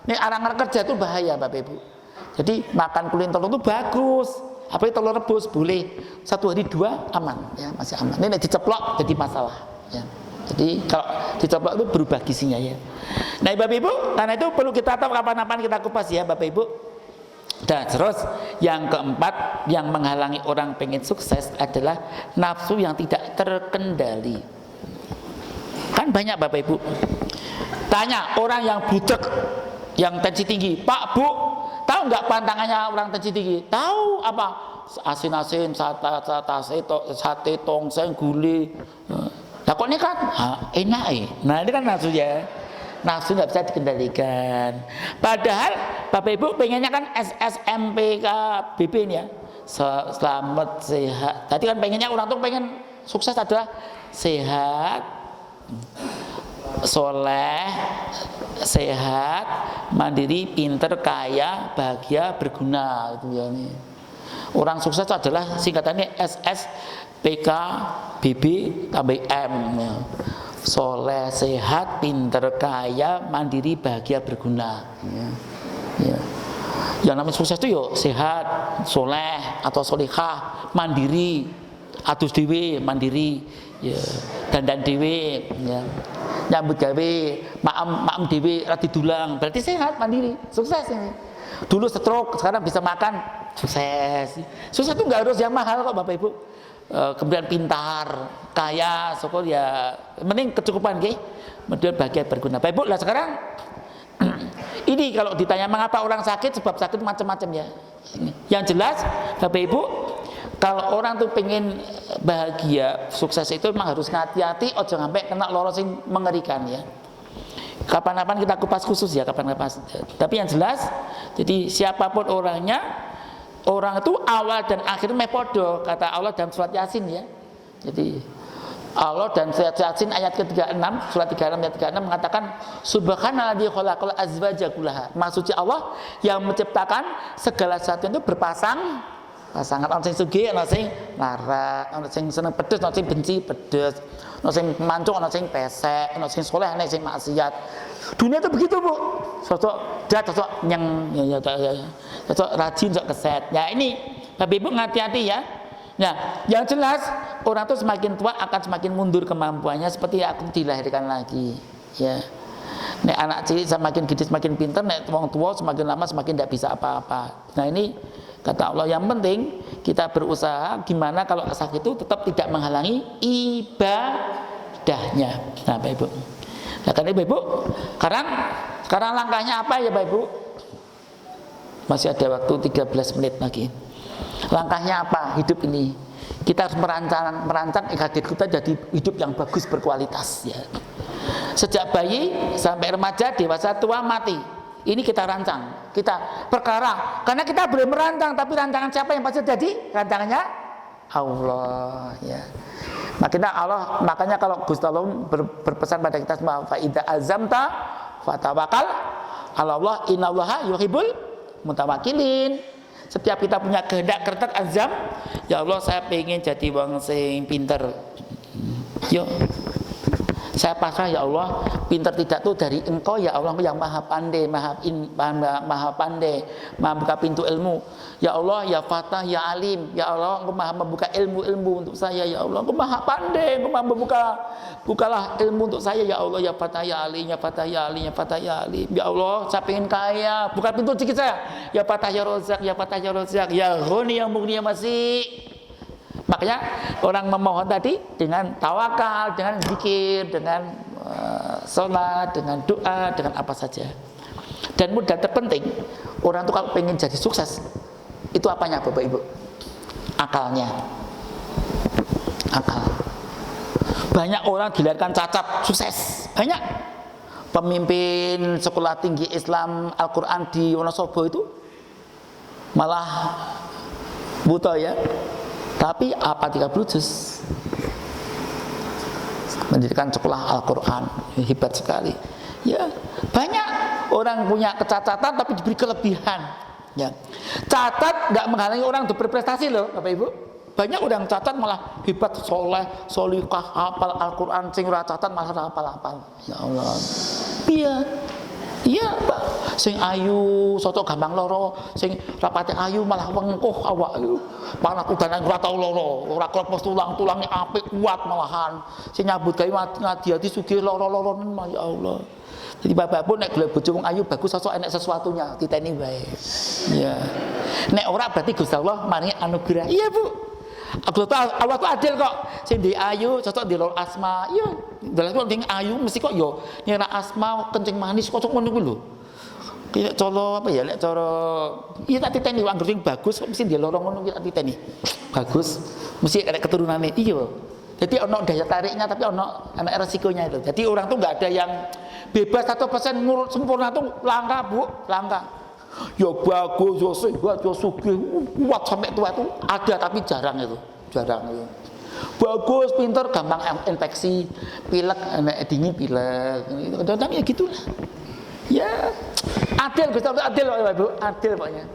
Nih orang kerja itu bahaya Bapak Ibu. Jadi makan kulit telur itu bagus. Apalagi telur rebus boleh 1 hari 2 aman ya, masih aman. Ini diceplok jadi masalah ya. Jadi kalau diceplok itu berubah gizinya ya. Nah Bapak Ibu, karena itu perlu kita tahu kapan-kapan kita kupas ya Bapak Ibu. Dan terus yang keempat yang menghalangi orang pengen sukses adalah nafsu yang tidak terkendali. Kan banyak Bapak Ibu tanya orang yang budek, yang tensi tinggi, Pak Bu, tahu nggak pantangannya orang tensi tinggi? Tahu apa? Asin-asin, sate tongseng, gulai. Nah kok ini kan enak Nah ini kan nafsu ya. Nafsu nggak bisa dikendalikan. Padahal Bapak Ibu pengennya kan SSMPK BP ini ya, selamat sehat. Tadi kan pengennya orang tuh pengen sukses adalah sehat, soleh, sehat, mandiri, pinter, kaya, bahagia, berguna itu ya nih. Orang sukses adalah singkatannya SSPK BB tambah M ya. Soleh, sehat, pinter, kaya, mandiri, bahagia, berguna ya. Ya. Yang namanya sukses itu yuk sehat, soleh atau solihah, mandiri, atus dewe, mandiri ya. Dandan dewe ya. Nyambut gawe, maem dewe, rati dulang, berarti sehat, mandiri, sukses ini. Dulu stroke, sekarang bisa makan, sukses. Sukses itu nggak harus yang mahal kok Bapak Ibu. Kemudian pintar, kaya, syukur ya, mending kecukupan ke, kemudian bahagia, berguna. Bapak Ibu lah sekarang ini kalau ditanya mengapa orang sakit, sebab sakit macam-macam ya. Yang jelas Bapak Ibu, kalau orang tuh pengen bahagia, sukses itu memang harus hati-hati, ojo sampai kena loro sing mengerikan ya. Kapan-kapan kita kupas khusus ya, kapan-kapan. Tapi yang jelas, jadi siapapun orangnya, orang itu awal dan akhir mepodo, kata Allah dalam surat Yasin ya. Jadi Allah dan surat Yasin ayat ke-36, surat 36 ayat 36 mengatakan subhanalladzi khalaqal azwaja kullaha. Maksudnya Allah yang menciptakan segala sesuatu itu berpasang pasangan, ono sing sugih, ono sing lara, ono sing seneng pedes, ono sing benci pedes, ono sing mancung, ono sing pesek, ono sing soleh, ono sing maksiat. Dunia itu begitu Bu, sosok dia sosok nyeng, ya, sosok rajin, sosok keset. Ya ini Bapak Ibu hati-hati ya. Nah yang jelas orang itu semakin tua akan semakin mundur kemampuannya, seperti aku dilahirkan lagi ya. Nek anak cilik semakin gede semakin pintar, nek wong tua semakin lama semakin tidak bisa apa-apa. Nah ini kata Allah yang penting kita berusaha gimana kalau sakit itu tetap tidak menghalangi ibadahnya. Nah Bapak Ibu, nah karena Bapak Ibu sekarang langkahnya apa ya Bapak Ibu? Masih ada waktu 13 menit lagi. Langkahnya apa hidup ini? Kita harus merancang agar kita jadi hidup yang bagus berkualitas ya. Sejak bayi sampai remaja, dewasa, tua, mati. Ini kita rancang, kita perkara. Karena kita boleh merancang, tapi rancangan siapa yang pasti jadi? Rancangannya Allah ya. Makanya kalau Gusti Allah berpesan pada kita semua, fa idza azamta fatawakal 'ala Allah, innallaha yuhibbul mutawakkilin. Setiap kita punya kehendak kertek azam, ya Allah saya pengen jadi wong sing pinter. Yuk. Saya pasrah ya Allah, pintar tidak tuh dari Engkau ya Allah yang maha pandai, maha pandai, maha buka pintu ilmu. Ya Allah, ya Fatah, ya Alim, ya Allah Engkau maha membuka ilmu-ilmu untuk saya ya Allah. Engkau maha pandai, Engkau maha bukalah ilmu untuk saya ya Allah, ya Fatah, ya Alim, ya Fatah, ya Alim, ya Fatah, ya Alim. Ya Allah, saya pengen kaya, buka pintu sedikit saya. Ya Fatah, ya Rozak, ya Fatah, ya Rozak, ya Ghani, yang Mughni, ya Masih. Makanya orang memohon tadi dengan tawakal, dengan zikir, dengan sholat, dengan doa, dengan apa saja. Dan modal terpenting, orang itu kalau pengen jadi sukses, itu apanya Bapak Ibu? Akalnya. Akal. Banyak orang dilahirkan cacat, sukses. Banyak. Pemimpin sekolah tinggi Islam Al-Quran di Wonosobo itu malah buta ya. Tapi apa 30 juz mendirikan sekolah Al-Quran, hebat sekali ya. Banyak orang punya kecacatan tapi diberi kelebihan ya. Cacat nggak menghalangi orang untuk berprestasi loh Bapak Ibu. Banyak orang cacat malah hebat, soleh, solihah, hafal Al-Quran, sing ora cacat malah hafal-hafal ya Allah. Iya Iya, Pak. Sing ayu, soto gampang loro, sing rapate ayu malah wengkuh awak. Malah udanan ora tau loro, ora klepes tulang-tulangnya apik kuat malahan. Sing nyambut gawe ngadi-adi sugih loro-loronen ya Allah. Jadi bapak pun nek golek bojo wong ayu bagus sosok enek sesuatunya, titeni wae. Iya. Nek ora berarti Gusti Allah maringi anugerah. Iya, Bu. Allah tuh adil kok. Sing di ayu cocok di lor asma. Iya, dalah kok sing ayu mesti kok yo nyera asma kencing manis kok ngono kuwi lho. Ki colo apa ya lek cara iya tak titeni anggere sing bagus kok mesti di lor ngono ki tak titeni. Bagus. Mesti ada keturunane. Iya. Jadi ono daya tariknya tapi ono resikonya itu. Jadi orang tuh nggak ada yang bebas 100% ngurut sempurna tuh langka, Bu, langka. Ya bagus, ya sehat, ya sugih, kuat sampai tua itu ada tapi jarang itu, jarang itu. Bagus, pinter, gampang infeksi, pilek, dingin pilek, kadang-kadang ya gitulah. Ya, adil, Gusti Allah adil, Ibu, adil pokoknya.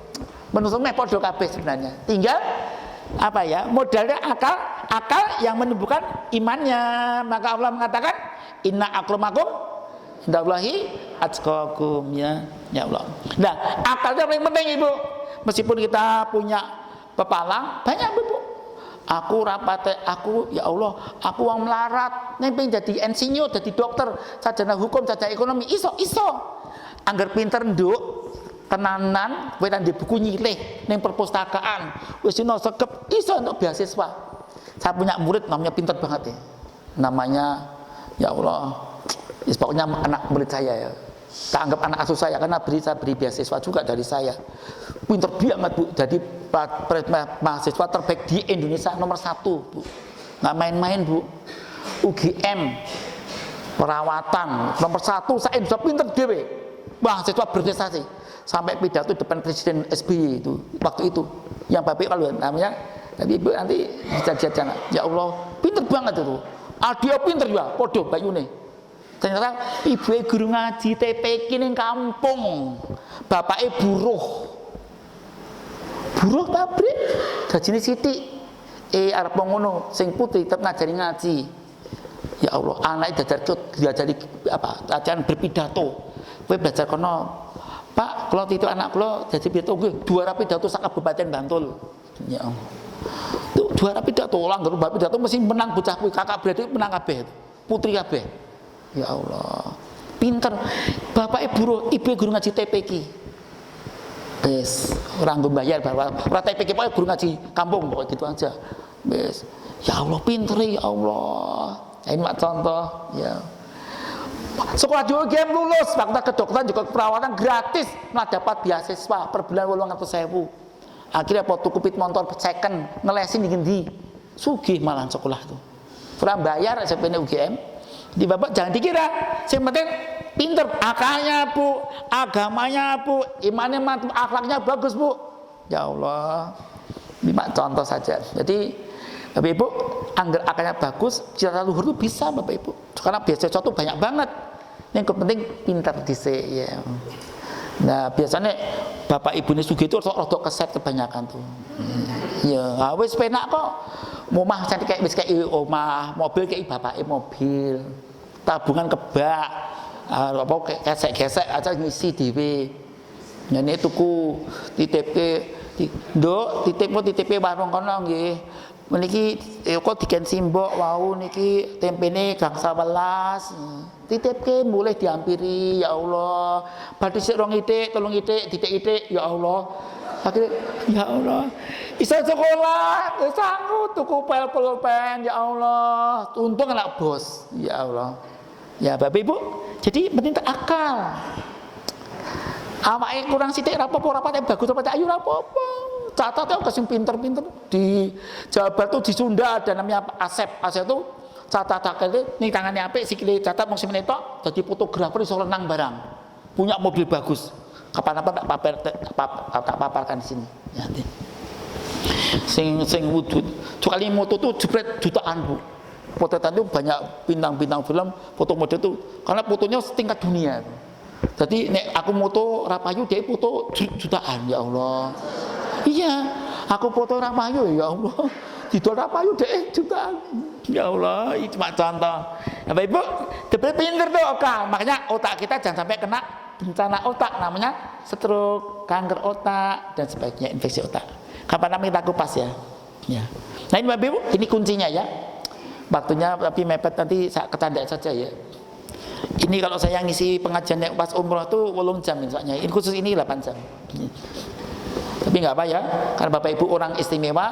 Menurut saya podo kabeh sebenarnya. Tinggal apa ya? Modalnya akal yang menumbuhkan imannya. Maka Allah mengatakan, inna akramakum indallahi atqakum ya Allah. Nah, akalnya paling penting Ibu. Meskipun kita punya pepalang banyak Bu. Aku rapate aku ya Allah, aku wong melarat, ning pengen jadi insinyur, jadi dokter, sarjana hukum, sarjana ekonomi, iso. Angger pinter nduk tenanan, kowe nang buku nyilih ning perpustakaan, wis dina sekep iso untuk beasiswa. Saya punya murid namanya pinter banget ya. Namanya ya Allah, pokoknya anak murid saya ya. Tak anggap anak asuh saya karena saya beri beasiswa juga dari saya. Pinter banget Bu. Jadi mahasiswa terbaik di Indonesia nomor 1 Bu. Nggak main-main Bu. UGM perawatan nomor 1 saya bisa pinter dewe. Mahasiswa berprestasi sampai pidato depan Presiden SBY itu waktu itu. Yang Bapak kalau namanya tapi Ibu nanti bisa jajan. Ya Allah, pinter banget itu. Dia pinter juga, podo bayune. Ternyata ibu guru ngaji TPK ning kampung, bapaknya buruh pabrik, gajine sithik. Arep ngono, sing putri tetep ngajari ngaji. Ya Allah, anaknya diajari apa? Ajaran berpidato. Kowe belajar kono. Pak, kalau itu anak kula dadi pidato nggih, juara pidato sak Kabupaten Bantul. Ya Allah. Tuh juara pidato, langgar pidato mesti menang bocah kuwi, kakak beradik menang kabeh. Putri kabeh. Ya Allah, pinter. Bapak ibu guru ngaji TPK. Wes, orang gue bayar bahwa orang TPK pokoknya guru ngaji kampung pokoknya gitu aja. Wes, ya Allah pinter ya Allah. Ini mak contoh ya. Sekolah juga game lulus, fakultas kedokteran juga perawatan gratis, malah dapat beasiswa per bulan 800.000. Akhirnya apa tuku pit motor second ngelesin di sugih malah sekolah itu. Kurang bayar SPN UGM. Di Bapak jangan dikira, yang penting pinter, akalnya Bu, agamanya Bu, imannya mantap, akhlaknya bagus Bu. Ya Allah, 5 contoh saja. Jadi Bapak Ibu, anggar akalnya bagus, cita luhur itu bisa Bapak Ibu. Karena beasiswa itu banyak banget. Yang penting pinter dhisik ya. Nah biasanya Bapak Ibu ini sugih itu rodok keset kebanyakan tuh. Ya, wis penak kok. Omah cantik kayak wis kayak omah, mobil kayak bapake mobil. Tabungan kebak. Apa gesek-gesek aja ngisi dhewe. Nyene tuku titipke titip warung kono nggih. Meniki kok diken simbok wau niki tempene gang 11. Titipke mulai diampiri ya Allah. Badhe sik 2 itik, 3 itik, titik-itik ya Allah. Akhirnya, ya Allah, iso sekolah, sanggup tuku pulpen, ya Allah, untung anak bos, ya Allah, ya Bapak Ibu, jadi penting akal. Awake kurang sithik rapopo rapate bagus rapate ayu rapopo. Catat kasih pinter-pinter di Jawa Barat tuh di Sunda ada namanya Asep itu catat ini tangannya apik sikile catat mung semene tok dadi fotografer iso renang barang. Punya mobil bagus. Kapan-kapan tak paparkan di sini. Ya, sing wujud. Sekali moto tuh jebret jutaan Bu. Potretan itu banyak bintang-bintang film, foto model itu karena fotonya setingkat dunia. Jadi nek aku moto Rapayu dia foto jutaan ya Allah. Iya, aku foto Rapayu ya Allah. Didol Rapayu dia jutaan. Ya Allah, itu cuma contoh. Bapak Ibu, pinter tuh otak. Makanya otak kita jangan sampai kena bencana otak namanya stroke, kanker otak dan sebagainya, infeksi otak. Kapan kita kupas ya. Ya. Nah ini Bapak Ibu, ini kuncinya ya. Waktunya tapi mepet, nanti saya kecandaan saja ya. Ini kalau saya ngisi pengajian pas umroh tuh 8 jam misalnya. Ini khusus ini 8 jam. Tapi nggak apa ya, karena Bapak Ibu orang istimewa,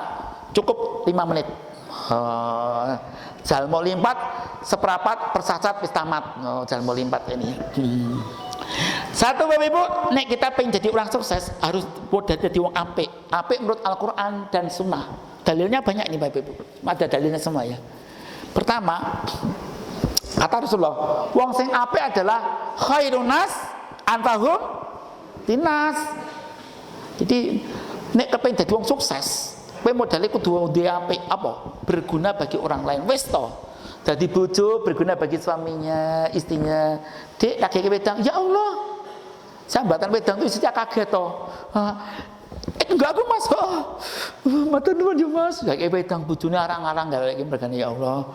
cukup 5 menit. Jalmo limpat seperapat persasat wis tamat. Jalmo limpat ini. Satu Bapak Ibu, nek kita pengen jadi orang sukses harus modal jadi orang apik. Apik menurut Al-Qur'an dan Sunnah. Dalilnya banyak nih Bapak Ibu. Ada dalilnya semua ya. Pertama, kata Rasulullah, wong sing apik adalah khairun nas antahum tinas. Jadi nek kepen dadi wong sukses, kowe modale kudu duwe apik apa? Berguna bagi orang lain. Wis to. Dadi bojo berguna bagi suaminya, istrinya. Dek lagi wedang, ya Allah. Sambatan wedang itu isinya kaget to. Enggak aku mas, mata nuwun ya mas. Kayak wedang bojone arang-arang gak kayak mergane ya Allah.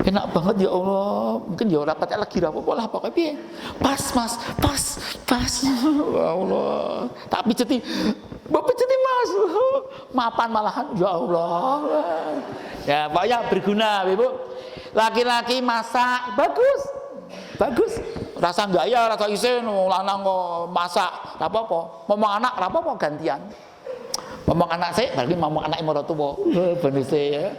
Enak banget ya Allah. Mungkin ya ora patek lagi ra apa-apa lah pokoke piye. Pas mas, pas. Ya Allah. Tak pijeti. Mbok pijeti mas. Mapan malahan ya Allah. Ya pokoknya berguna Ibu. Laki-laki masak bagus. Rasa enggak ya, rasa isin lanang kok masak, ora apa-apa. Ngomong anak ora apa-apa gantian. Ngomong anak sik, berarti ngomong anak maratuwa. Bener ya.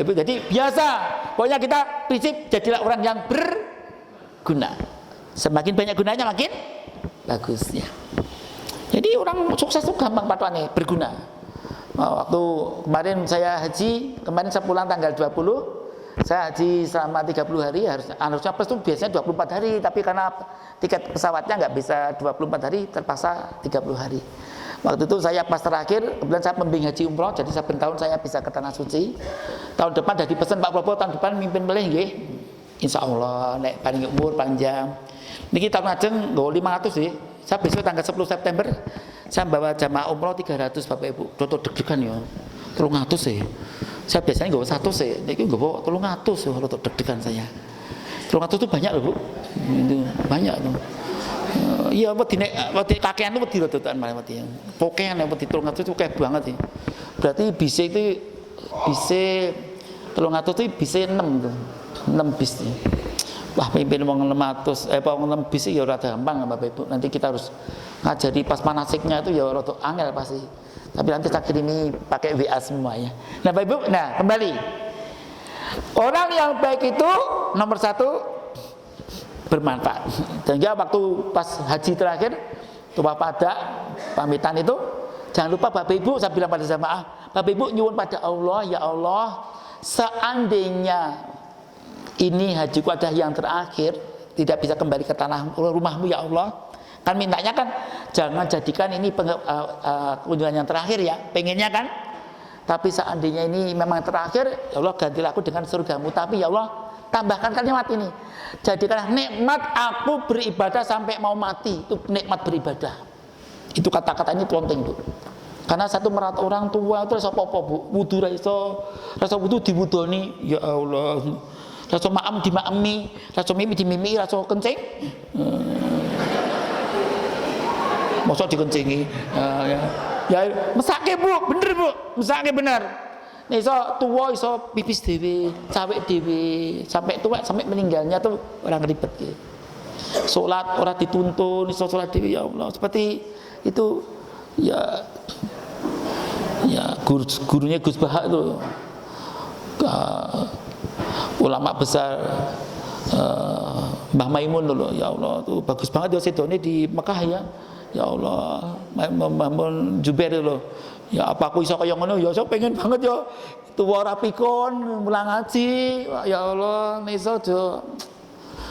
Ibu jadi biasa. Pokoknya kita prinsip jadilah orang yang berguna. Semakin banyak gunanya makin bagus ya. Jadi orang sukses itu gampang patokannya, berguna. Waktu kemarin saya haji, kemarin saya pulang tanggal 20. Saya haji selama 30 hari, harusnya plus itu biasanya 24 hari, tapi karena tiket pesawatnya nggak bisa 24 hari, terpaksa 30 hari. Waktu itu saya pas terakhir, kemudian saya pembimbing haji umroh, jadi saben tahun saya bisa ke Tanah Suci. Tahun depan dari pesan Pak Prabowo, tahun depan mimpin melih nggih. Insya Allah, nek paling umur panjang. Niki tahun ajeng nggo 500 sih. Saya besok tanggal 10 September, saya bawa jamaah umroh 300 Bapak Ibu. Toto deg-degan ya. 300 sih. Saya biasanya nggak 100 sih, ini nggak bawa 300 sih, kalau deg-degan saya. 300 itu banyak loh Bu, itu banyak tuh. Iya, waktu kakean itu waktu rodotan malah waktu yang pokean yang waktu 300 itu kayak banget sih. Berarti bisa itu bisa 300 itu bisa 6 tuh, 6 bis sih. Wah, pimpin wong 600, 6 bis ya rada gampang Bapak Ibu. Nanti kita harus ngajari pas manasiknya itu ya rada angel pasti. Tapi nanti saya kirimi pakai WA semua ya. Nah Bapak Ibu, nah kembali. Orang yang baik itu nomor 1 bermanfaat. Sehingga waktu pas haji terakhir, tua pada pamitan itu, jangan lupa Bapak Ibu, saya bilang pada jamaah, Bapak Ibu nyuwun pada Allah, ya Allah, seandainya ini hajiku adalah yang terakhir, tidak bisa kembali ke tanah rumahmu ya Allah. Kan mintanya kan jangan jadikan ini kunjungan yang terakhir ya, pengennya kan. Tapi seandainya ini memang terakhir, ya Allah gantilah aku dengan surgamu. Tapi ya Allah tambahkan kalimat ini, jadikanlah nikmat aku beribadah sampai mau mati. Itu nikmat beribadah. Itu kata-kata ini penting Bu. Karena satu merawat orang tua itu rasa apa-apa Bu. Wudu rasa wudu diwudoni, ya Allah. Rasa maam dimaami, rasa mimi dimimi, rasa kencing. Masa dikencingi ya mesake Bu, bener Bu, mesake bener. Nek iso tuwa iso pipis dhewe, cawek dhewe, sampai tua sampai meninggalnya tuh orang ribet gitu. Salat ora dituntun, iso salat dhewe ya Allah. Seperti itu ya gurunya Gus Bahak itu ulama besar Mbah Maimun dulu ya Allah tuh bagus banget ya sedone di Mekah ya. Ya Allah, Mbah Jubair loh. Ya apa aku iso kaya ngono ya, saya pengen banget ya. Tuwa rapikon, mulang ngaji. Ya Allah, iso aja.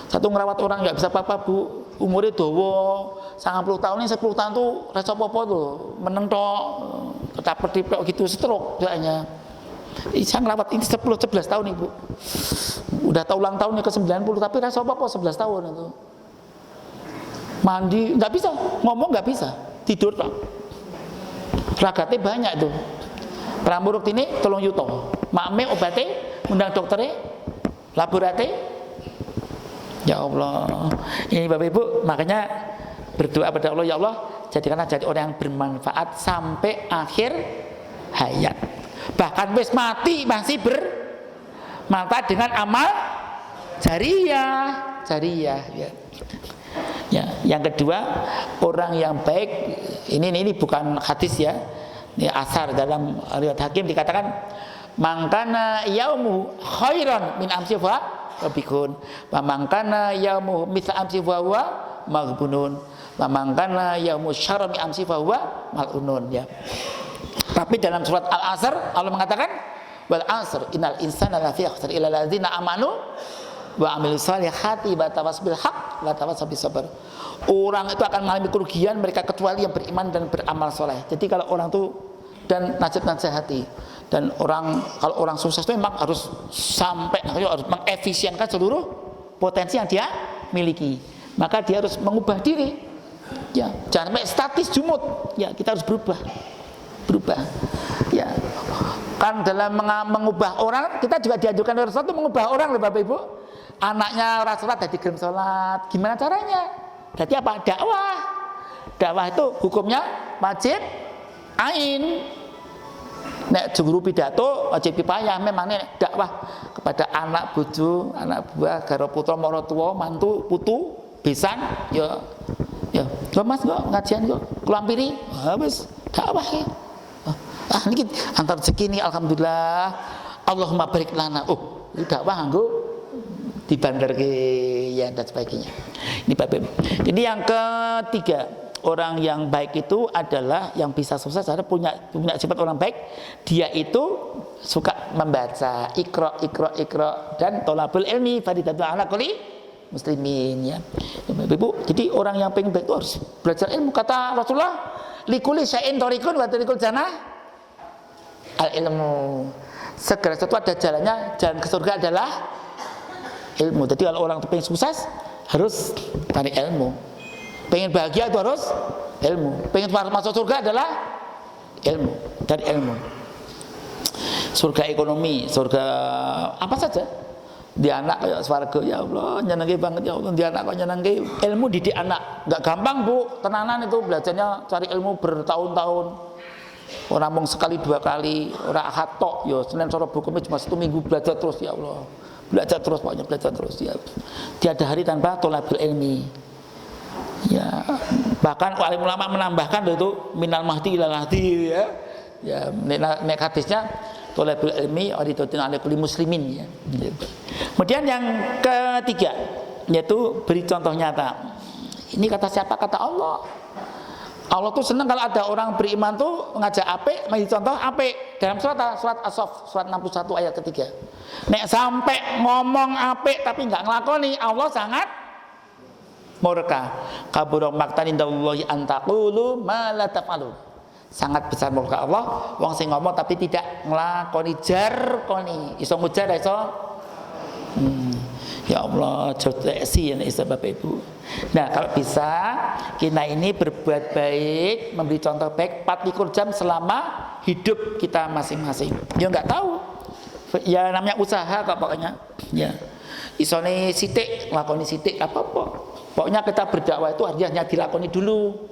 Satu ngerawat orang enggak bisa apa-apa, Bu. Umure dawa, 90 tahun ini 10 tahun tuh rasa apa-apa tuh. Meneng tok, ketapet-tipek gitu stroke kayaknya. Saya ngerawat ini 10-11 tahun Ibu. Udah tahu ulang tahunnya ke 90 tapi rasa apa-apa 11 tahun itu. Mandi nggak bisa, ngomong nggak bisa, tidur tak. Ragate banyak tuh. Pramuruk ini tolong yuto, makme obate, undang dokternya, laborate. Ya Allah, ini Bapak Ibu, makanya berdoa pada Allah, ya Allah, jadikanlah jadi orang yang bermanfaat sampai akhir hayat. Bahkan wis mati masih bermanfaat dengan amal jariyah ya. Ya, yang kedua, orang yang baik, ini bukan hadis ya. Ini asar dalam riwayat Hakim dikatakan, mangkana yaumu khairan min amsi fa rabikun, wa mangkana yaumu mithla amsi fa huwa maghbunun, wa mangkana yaumu syarra min amsi fa huwa mal'unun ya. Tapi dalam surat Al-Asr Allah mengatakan, wal asr innal insana lafi khusr illa alladzina amanu wa amilus solihati wa tawassaw bil haqq wa tawassaw bis sabr. Orang itu akan mengalami kerugian mereka kecuali yang beriman dan beramal soleh. Jadi kalau orang itu dan nasihati, dan kalau orang sukses itu memang harus sampai harus mengefisienkan seluruh potensi yang dia miliki. Maka dia harus mengubah diri. Ya, jangan sampai statis jumut. Ya, kita harus berubah. Ya. Kan dalam mengubah orang, kita juga dianjurkan oleh Rasulullah mengubah orang loh Bapak Ibu. Anaknya Rasulullah tadi gelem salat, gimana caranya? Jadi apa? Dakwah itu hukumnya wajib ain. Nek juru pidato wajib pipayah. Memang nek dakwah kepada anak bojo, anak buah, garo putra maratuwa, mantu, putu, besan, ya Mas kok ngajian kok kulampiri. Wis dakwah ya. Niki antar rezeki ini alhamdulillah. Allahumma barik lana. Oh, ini dakwah nganggo di bandar ke ya dan sebagainya. Ini Bapak Ibu. Jadi yang ketiga, orang yang baik itu adalah yang bisa sukses adalah punya sifat orang baik. Dia itu suka membaca, ikra dan tolabul ilmi fardhatun ala kulli muslimin ya. Bapak Ibu, jadi orang yang pengen baik itu harus belajar ilmu. Kata Rasulullah, likulli syai'in thariqun wa tariqul jannah al ilmu. Segala sesuatu ada jalannya, jalan ke surga adalah ilmu. Jadi kalau orang pengen sukses harus cari ilmu. Pengen bahagia itu harus ilmu. Pengen masuk surga adalah ilmu, dari ilmu. Surga ekonomi, surga apa saja. Dia anak kayak swarga, ya Allah, nyenengi banget ya Allah. Dia anak kok nyenengi. Ilmu didik anak, nggak gampang Bu. Tenanan itu belajarnya cari ilmu bertahun-tahun. Orang mung sekali dua kali, orang ahad tok, yo Senin Selasa Kamis cuma 1 minggu belajar terus ya Allah. Belajar terus pokoknya belajar terus ya. Tiada hari tanpa tolabul ilmi. Ya, bahkan alim ulama menambahkan itu minal mahdi ilal lahdi ya. Ya, nek hadisnya tolabul ilmi aridatun ala kulli muslimin ya. Kemudian yang ketiga yaitu beri contoh nyata. Ini kata siapa? Kata Allah. Allah tuh senang kalau ada orang beriman tuh ngajak apik, menjadi contoh apik. Dalam surat As-Saff, surat 61 ayat ketiga. Nek sampai ngomong apik tapi nggak ngelakoni, Allah sangat murka. Kabura maqtan indallahi an taqulu ma la taf'alun. Sangat besar murka Allah wong sing ngomong tapi tidak nglakoni jarkoni. Iso ngujar iso. Ya Allah, jodoh yang isa Bapak Ibu. Nah, kalau bisa kita ini berbuat baik, memberi contoh baik 24 jam selama hidup kita masing-masing. Ya nggak tahu. Ya namanya usaha kok pokoknya. Ya. Isone sithik, lakoni sithik apa-apa. Pokoknya kita berdakwah itu hanya dilakoni dulu.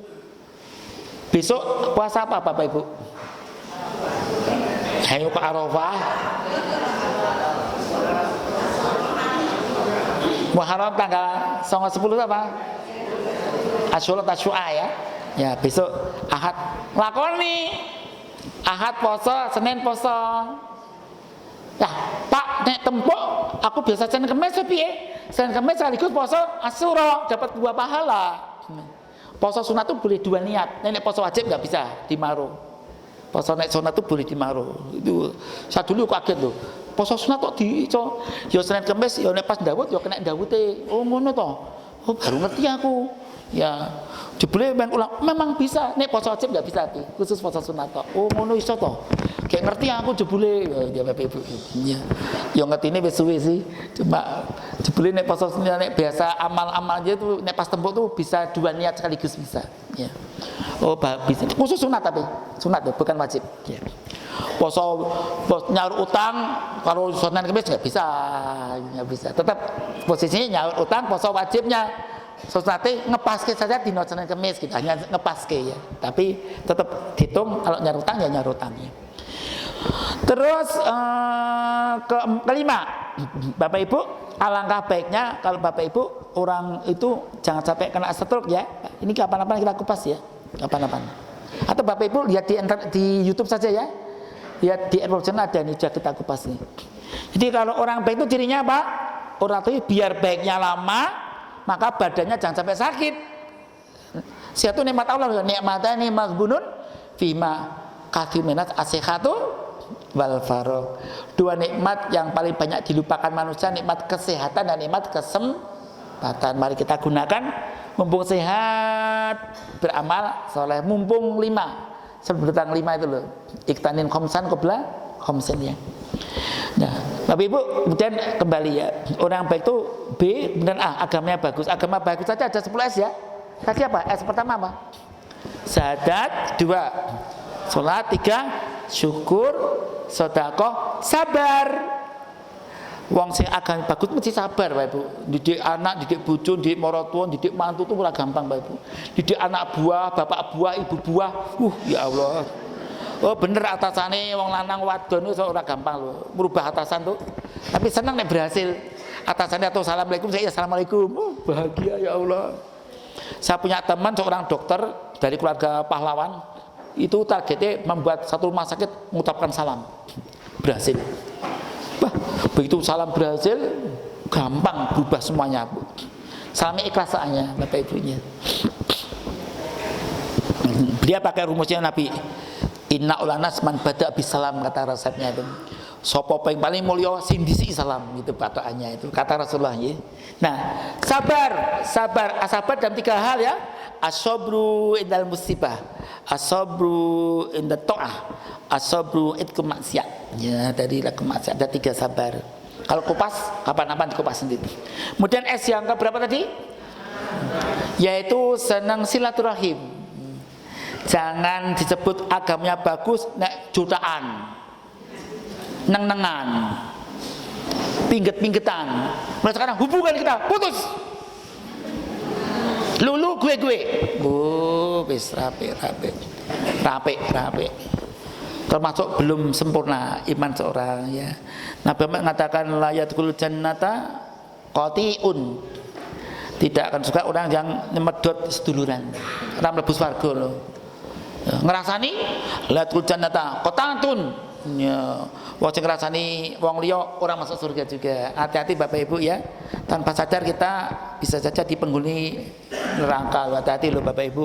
Besok puasa apa Bapak Ibu? Ayo ke Arafah. Muharram tanggal 10 apa? Asyura Tasyu'a ya. Ya, besok Ahad lakoni. Ahad poso, Senin poso. Nah, Pak, nek tempuk aku biasa Senin Kamis piye? Senin Kamis sekaligus poso Asyura dapat 2 pahala. Poso sunat itu boleh 2 niat. Nek poso wajib nggak bisa dimaru. Poso nek sunat itu boleh dimaru. Itu saya dulu kaget loh. Poso sunat kok diico. Ya Senin Kamis ya nek pas Dawud ya kena Dawute. Oh ngono to. Oh baru ngerti aku. Ya jebule men ulang memang bisa. Nek poso wajib enggak bisa iki. Khusus poso sunat to. Oh ngono iso to. Kayak ngerti aku jebule ya Bapak Ibu. Ya. Ya ngertine wis suwe sih. Cuma jebule nek poso sunat nek biasa amal-amal aja tuh nek pas tembok tuh bisa 2 niat sekaligus bisa. Ya. Oh bisa. Khusus sunat tapi. Sunat ya bukan wajib. Ya. Poso nyaur utang kalau Senin Kamis nggak bisa. Tetap posisinya nyaur utang poso wajibnya sunate ngepaske saja dino Senin Kamis gitu, hanya ngepaske ya. Tapi tetap hitung kalau nyarutang ya nyarutang ya. Terus kelima, Bapak Ibu, alangkah baiknya kalau Bapak Ibu orang itu jangan sampai kena stroke ya. Ini kapan-kapan kita kupas ya, kapan-kapan. Atau Bapak Ibu lihat di YouTube saja ya. Lihat di Airport Channel ada nih, sudah kita kupas nih. Jadi kalau orang baik itu cirinya apa? Orang itu biar baiknya lama, maka badannya jangan sampai sakit. Satu nikmat Allah, nikmatani maghbunun fima kathiminat asihatu wal faragh. Dua nikmat yang paling banyak dilupakan manusia, nikmat kesehatan dan nikmat kesempatan. Mari kita gunakan mumpung sehat, beramal soleh, mumpung 5. Sebelum datang 5 itu loh. Iktanin khomsan qabla khomsin ya. Nah, Bapak Ibu, kemudian kembali ya. Orang baik itu B, kemudian A, agamanya bagus. Agama bagus saja ada 10 S ya. Tadi apa? S pertama apa? Syahadat. 2 sholat. 3 syukur. Sedekah. Sabar. Wong sing agama bagus mesti sabar Bapak Ibu. Didik anak, didik bojo, didik maratuwa, didik mantu itu ora gampang Bapak Ibu. Didik anak buah, bapak buah, ibu buah. Ya Allah. Oh bener atasane wong lanang wadon itu ora gampang loh. Merubah atasan tuh. Tapi senang nek berhasil. Atasannya atau assalamualaikum, saya assalamualaikum. Oh, bahagia ya Allah. Saya punya teman seorang dokter dari keluarga pahlawan. Itu targetnya membuat satu rumah sakit mengucapkan salam. Berhasil. Wah, begitu salam berhasil, gampang berubah semuanya. Salamnya ikhlasannya Bapak Ibunya. Dia pakai rumusnya Nabi. Inna ulanas man bada bisalam, kata resepnya itu. Sopo paling mulya sing dhisiki salam, gitu patokannya itu kata Rasulullah ya. Nah, sabar dalam 3 hal ya. As-sabru indal musibah, as-sabru indat ta'ah, as-sabru itkum maksiat. Ya, dari laku maksiat ada 3 sabar. Kalau kupas kapan-kapan dikupas sendiri. Kemudian S yang keberapa tadi? Yaitu senang silaturahim. Jangan disebut agamanya bagus nek jutaan. Neng-nengan. Pingget-pinggetan. Mulai sekarang hubungan kita putus. Lulu gue. Oh, wis rapi. Termasuk belum sempurna iman seorang ya. Nabi Muhammad mengatakan la yadkhulul jannata qati'un. Tidak akan suka orang yang nyemedot seduluran. Ora mlebu swarga lho. Ngrasani la yadkhulul jannata qata'un. Ya, wong sing ngrasani wong liya orang masuk surga juga. Hati-hati Bapak Ibu ya. Tanpa sadar kita bisa saja di penghuni neraka. Hati-hati loh Bapak Ibu.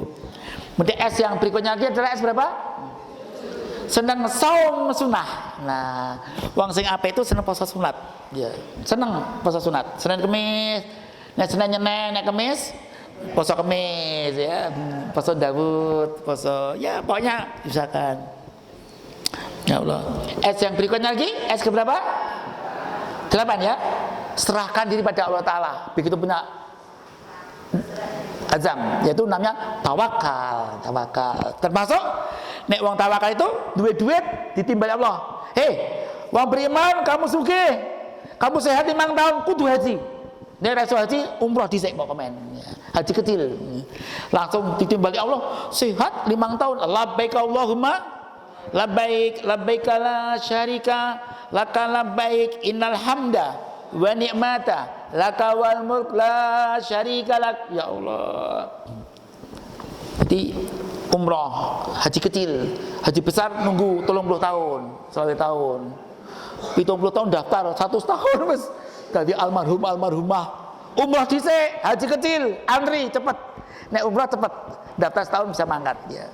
Kemudian S yang berikutnya lagi adalah S berapa? Senang saum sunah. Nah, wong sing apik itu seneng puasa sunat. Ya, seneng puasa sunat. Senin Kamis. Nek Senin Nyenin, nek Kamis puasa Kamis ya. Puasa Daud, puasa ya pokoknya usahakan. Ya Allah. S yang berikutnya lagi, S keberapa? 8 ya. Serahkan diri pada Allah Ta'ala. Begitu punya azam, yaitu namanya tawakal. Termasuk nek wong tawakal itu duit ditimbali Allah. Wong beriman kamu sugih, kamu sehat 5 tahun kudu haji. Nek reso haji umroh dhisik kok komen. Haji kecil. Langsung ditimbali Allah, sehat 5 tahun. Labbaik Allahumma labbaik la syarika laka labbaik innal hamda wa ni'mata laka wal mulk la syarika lak. Ya Allah. Jadi umroh, haji kecil, haji besar nunggu 30 tahun, 1 tahun. 70 tahun daftar, 100 tahun wis dadi almarhumah. Umroh dhisik, haji kecil, antri cepet. Nek umroh cepet, daftar setahun bisa mangkat ya.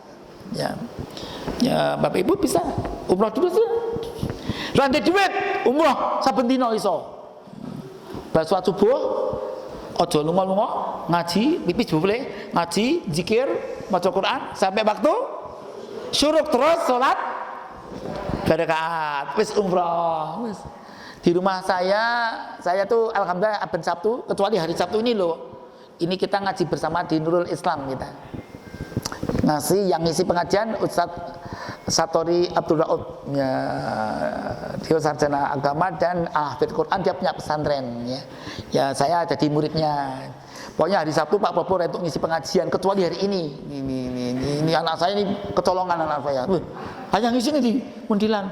Ya Bapak Ibu bisa umroh dulu sih. Rantai duit umroh saben dina iso. Bar salat subuh aja lunga-lunga, ngaji, pipis boleh, ngaji, zikir, maca Quran sampai waktu syuruk terus salat berakaat. Wis umroh, wis. Di rumah saya tuh alhamdulillah Aben Sabtu, kecuali hari Sabtu ini loh. Ini kita ngaji bersama di Nurul Islam kita. Yang ngisi pengajian Ustadz Satori Abdul Raud ya, dia sarjana agama dan hafidz Quran, dia punya pesantren ya. Ya saya jadi muridnya. Pokoknya hari Sabtu Pak Bobo untuk ngisi pengajian kecuali hari ini. Ini anak saya ini kecolongan anak saya. Hanya ngisi ini di Mundilan.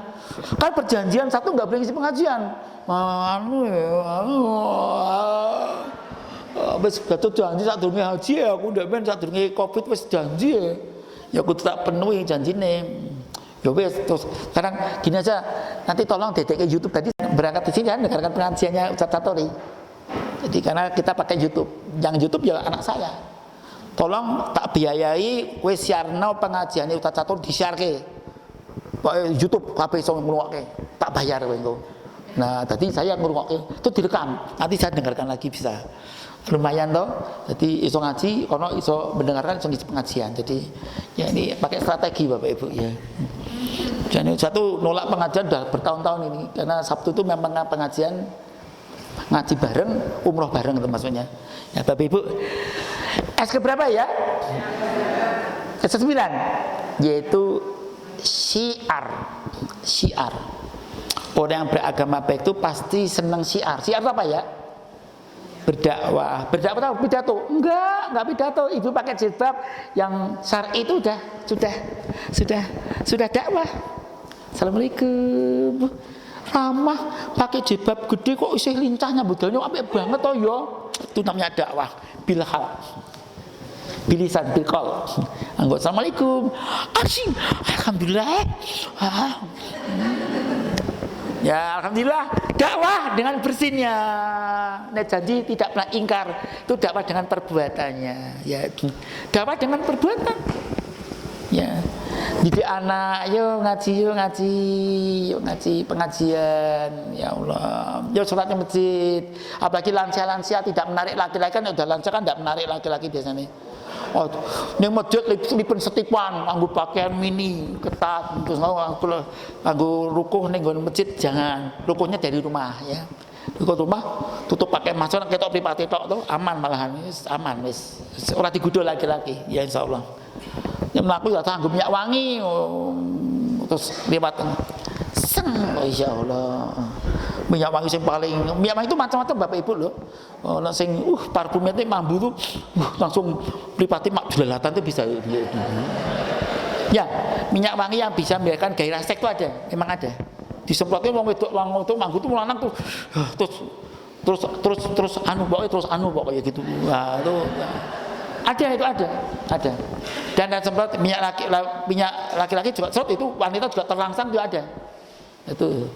Kan perjanjian Sabtu nggak boleh ngisi pengajian. Wis gatot janji sadurunge haji ya aku ndak men sadurunge Covid wis janji ya. Ya aku tak penuhi janjine. Ya wis terus sekarang gini aja nanti tolong dedek ke YouTube tadi berangkat di sini kan dengarkan pengajiannya Ustaz Satori. Jadi karena kita pakai YouTube, yang YouTube ya anak saya. Tolong tak biayai kowe siarno pengajiane Ustaz Satori di-share-ke. Pakai YouTube kabeh iso ngrungokke. Tak bayar kowe engko. Nah, tadi saya ngrungokke, itu direkam. Nanti saya dengarkan lagi bisa. Lumayan toh. Jadi iso ngaji, kono iso mendengarkan iso ngisi pengajian. Jadi ya ini pakai strategi Bapak Ibu ya. Jadi satu nolak pengajian udah bertahun-tahun ini karena Sabtu itu memang pengajian ngaji bareng, umroh bareng itu maksudnya. Ya Bapak Ibu, S keberapa ya? S9, yaitu syiar. Syiar. Orang yang beragama baik itu pasti senang syiar. Syiar apa ya? Berdakwah. Berdakwah tahu pidato? Enggak pidato. Ibu pakai jilbab yang syar'i itu sudah dakwah. Assalamualaikum. Ramah, pakai jilbab gede kok isih lincahnya budalnya apik banget toh ya. Itu namanya dakwah bilhal. Bilisan bilqol. Anggo assalamualaikum. Asyik. Alhamdulillah. Ya alhamdulillah dakwah dengan bersinnya. Nek janji tidak pernah ingkar. Itu dakwah dengan perbuatannya. Ya dakwah dengan perbuatan. Ya. Didik anak, yuk ngaji pengajian. Ya Allah. Yuk sholatnya masjid. Apalagi lansia-lansia tidak menarik laki-laki kan udah lansia kan tidak menarik laki-laki biasanya. Oh, ning masjid lipun setipan, nganggo pakaian mini, ketat, terus nganggo rukuh ning nggon masjid jangan. Rukuhnya dari rumah ya. Rukuh rumah tutup pakai masker ketok pripate tok tuh aman malahan wis aman wis. Ora digodho laki-laki ya insyaallah. Yang mlaku ya tanggo minyak wangi terus liwat seng insyaallah. Minyak wangi yang paling minyak wangi itu macam-macam Bapak Ibu loh. Ono sing parfumnya itu mambu tuh langsung pripati mak jelalatan tuh bisa. Ya, minyak wangi yang bisa membiarkan gairah seks itu ada, memang ada. Disemprotnya wong wedok wong itu mambu tuh lanang tuh terus anu pokoknya gitu. Wah, itu ada. Dan semprot minyak laki-laki juga semprot itu wanita juga terangsang juga ada. Itu.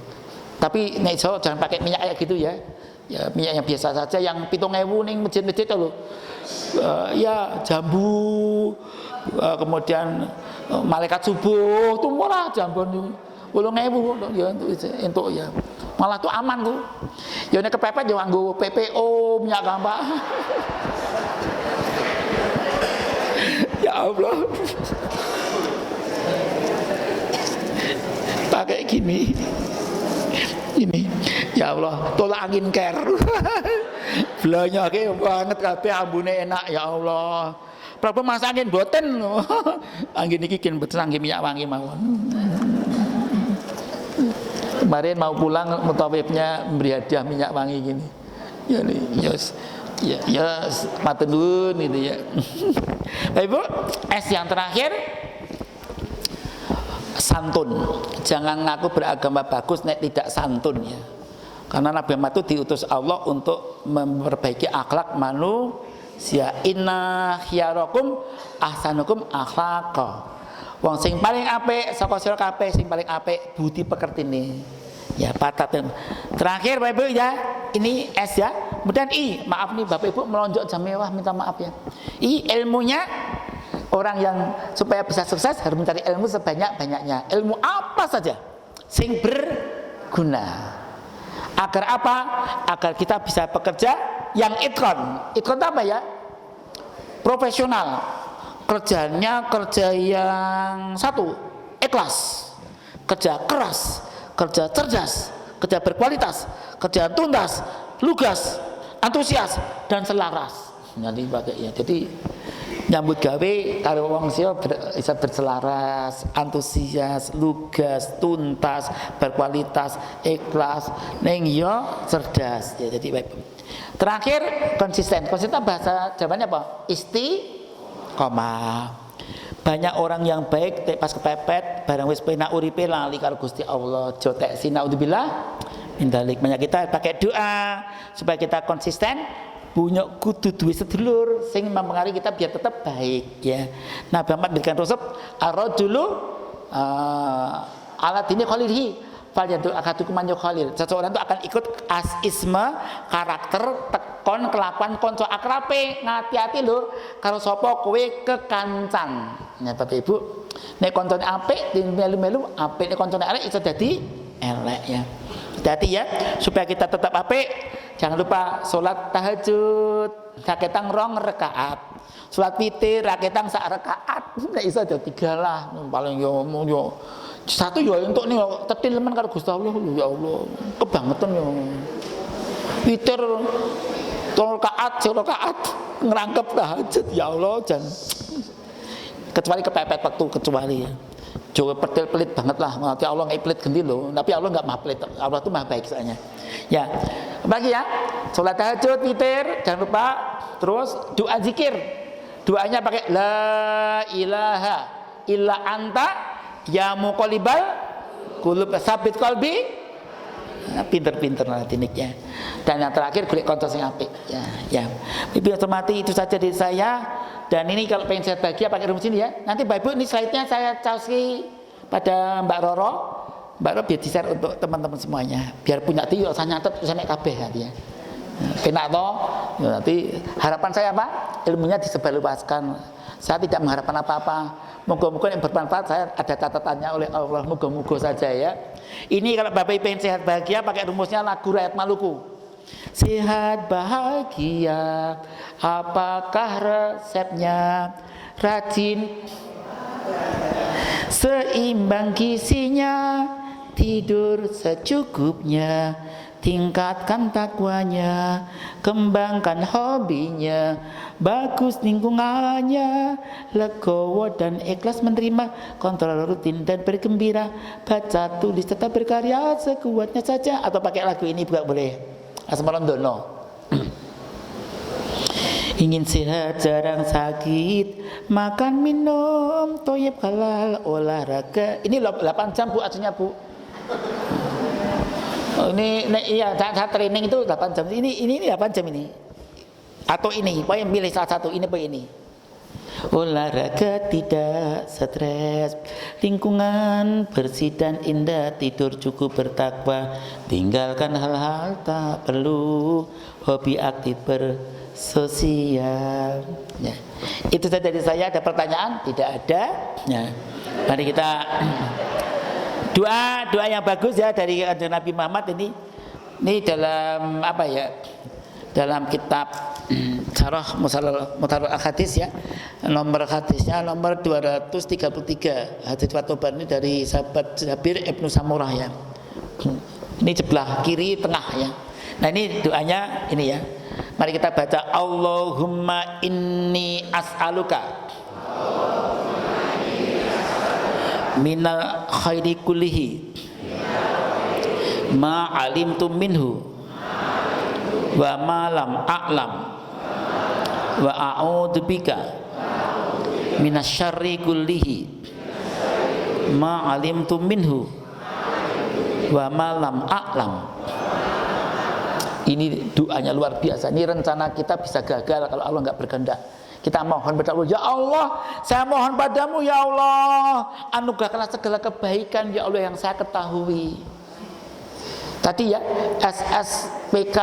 Tapi nek iso jangan pakai minyak kayak gitu ya. Ya minyak yang biasa saja yang 7.000 ning masjid-masjid itu loh. Ya jambu kemudian malaikat subuh itu murah jambon 8.000 ya untuk ya. Malah tuh aman tuh. Ya nek kepepet yo nganggo PPO minyak gampang. Ya Allah. Pakai gini. Ini ya Allah tolak angin ker blanyake banget kabeh ambune enak ya Allah Prabu mas angin boten angin iki kin betul angin minyak wangi mawon kemarin mau pulang mutawifnya memberi hadiah minyak wangi gini ya nih ya matur nuwun itu ya Ibu es yang terakhir santun. Jangan ngaku beragama bagus nek tidak santun ya. Karena Nabi Muhammad itu diutus Allah untuk memperbaiki akhlak manusia. Inna khiyarakum ahsanukum akhlaqa. Wong sing paling apik saka sira kabeh sing paling apik budi pekertine. Ya patat. Terakhir Bapak Ibu ya, ini S ya. Kemudian I, maaf nih Bapak Ibu melonjak jam mewah minta maaf ya. I ilmunya orang yang supaya bisa sukses harus mencari ilmu sebanyak-banyaknya. Ilmu apa saja sing berguna. Agar apa? Agar kita bisa bekerja yang itqan. Itqan apa ya? Profesional. Kerjanya kerja yang satu, ikhlas. Kerja keras, kerja cerdas, kerja berkualitas, kerja tuntas, lugas, antusias dan selaras. Nanti pakai ya. Jadi nyambut gawe karo wong sio bisa berselaras, antusias, lugas, tuntas, berkualitas, ikhlas, ning yo cerdas. Ya jadi baik. Terakhir konsisten. Konsisten bahasa Jawanya apa? Istiqomah. Banyak orang yang baik pas kepepet barang wis penak uripe lali karo Gusti Allah. Jotek sinaudzubillah min dzalik. Banyak kita pakai doa supaya kita konsisten. Punya kudu duwe sedulur sing mempengaruhi kita biar tetap baik ya. Nabi Muhammad berikan resep ar-rajulu ala dini khalilihi. Falyadu akadukum man yukhalil. Seseorang itu akan ikut isme karakter tekon kelakuan konco akrabe. Ngati-hati lho karo sapa kowe kekancan. Ya Bapak Ibu, nek koncone apik melu-melu apik, nek koncone elek iso dadi elek ya. Hati-hati ya supaya kita tetap apik. Jangan lupa sholat tahajud raketang 2 rakaat. Sholat witir raketang 1 rakaat. Nek iso ada 3 lah. Paling yo satu ya untuk nih tetil men karo Gusti Allah ya Allah kebangetan ya witir 2 rakaat ngerangkep tahajud ya Allah jangan kecuali kepepet waktu kecuali ya jangan pelit banget lah nanti Allah nggak pelit gendi loh tapi Allah nggak maha pelit Allah tuh maha baik soalnya ya apalagi ya sholat tahajud witir jangan lupa terus doa zikir doanya pakai la ilaha illa anta ya muqallibal qulub sabit qalbi. Nah, pinter-pinter nanti niknya. Dan yang terakhir golek kanca sing apik. Ya. Bibi hormati itu saja dari saya. Dan ini kalau pengen sehat bahagia pakai rumus ini ya. Nanti Bapak Ibu ini slide-nya saya caoski pada Mbak Roro. Mbak Roro biar di-share untuk teman-teman semuanya. Biar punya tiyo saya nyatet bisa nek kabeh nanti ya. Kena toh. Ya, nanti harapan saya apa? Ilmunya disebarluaskan. Saya tidak mengharapkan apa-apa. Moga-moga yang bermanfaat saya ada catatannya oleh Allah. Moga-moga saja ya. Ini kalau Bapak Ibu pengen sehat bahagia pakai rumusnya lagu rakyat Maluku. Sehat bahagia, apakah resepnya? Rajin, seimbang gizinya, tidur secukupnya, tingkatkan takwanya, kembangkan hobinya, bagus lingkungannya, legowo dan ikhlas menerima, kontrol rutin dan bergembira, baca tulis tetap berkarya sekuatnya saja. Atau pakai lagu ini juga boleh, Asmarandono. Ingin sehat jarang sakit, makan minum toyib halal olahraga. Ini 8 jam Bu aslinya Bu. Oh, ini iya saya training itu 8 jam. Ini 8 jam ini. Atau ini, pokoknya milih salah satu ini apa ini. Olahraga tidak stres, lingkungan bersih dan indah, tidur cukup bertakwa, tinggalkan hal-hal tak perlu, hobi aktif bersosial. Ya. Itu saja dari saya. Ada pertanyaan? Tidak ada. Ya. Mari kita doa yang bagus ya dari Nabi Muhammad ini dalam apa ya? Dalam kitab Syarah Mutarul Al-Hadis ya. Nomor hadisnya nomor 233. Hadis Watoban ini dari sahabat Jabir Ibnu Samurah ya. Ini sebelah kiri tengah ya. Nah ini doanya ini ya. Mari kita baca Allahumma inni as'aluka minal khairi kullihi ma alimtu minhu wa ma lam a'lam wa a'udzu bika minasyarri kullihi ma alimtu minhu wa ma lam a'lam. Ini doanya luar biasa. Ini rencana kita bisa gagal kalau Allah nggak berkehendak. Kita mohon pada Allah, ya Allah, saya mohon padamu ya Allah, anugerahkanlah segala kebaikan ya Allah yang saya ketahui. Tadi ya, SSPK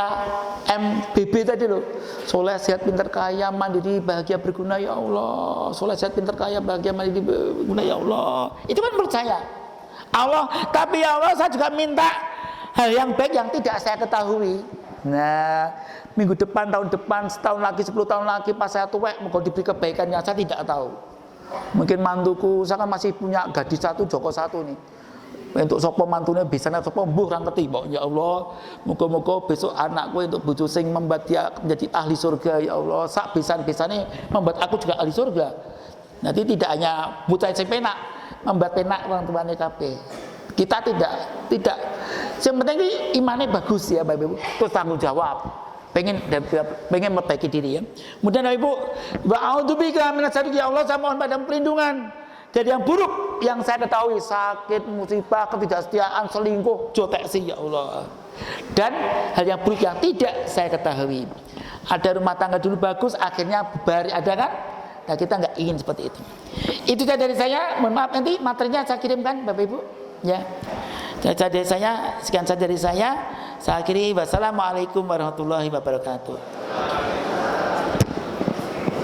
MBB tadi loh. Soleh, sehat, pintar, kaya, mandiri, bahagia, berguna ya Allah. Soleh, sehat, pintar, kaya, bahagia, mandiri, berguna ya Allah. Itu kan menurut saya. Allah, tapi ya Allah saya juga minta hal yang baik yang tidak saya ketahui. Nah, minggu depan, tahun depan, setahun lagi, 10 tahun lagi pas saya tua, moga diberi kebaikan yang saya tidak tahu. Mungkin mantuku, saya kan masih punya gadis satu, Joko satu nih. Untuk sopo mantunya bisa sopo mbuh ra ngerti mbok ya Allah. Moga-moga besok anakku untuk bojo sing membuat dia menjadi ahli surga ya Allah. Sak pisan-pisane membuat aku juga ahli surga. Nanti tidak hanya bocah sing penak, membuat penak orang tuane kabeh. Kita tidak. Yang penting imannya bagus ya Bapak Ibu. Terus tanggung jawab. pengen memperbaiki diri ya. Kemudian Ibu, wa a'udzubika minasyarri, ya Allah saya mohon padamu perlindungan dari yang buruk yang saya ketahui, sakit, musibah, ketidaksetiaan, selingkuh, joteksi ya Allah. Dan hal yang buruk yang tidak saya ketahui. Ada rumah tangga dulu bagus, akhirnya bubar, ada kan? Nah, kita nggak ingin seperti itu. Itu saja dari saya. Mohon maaf, nanti materinya saya kirimkan Bapak Ibu. Ya. Sekian saja dari saya. Saya akhiri. Wassalamualaikum warahmatullahi wabarakatuh.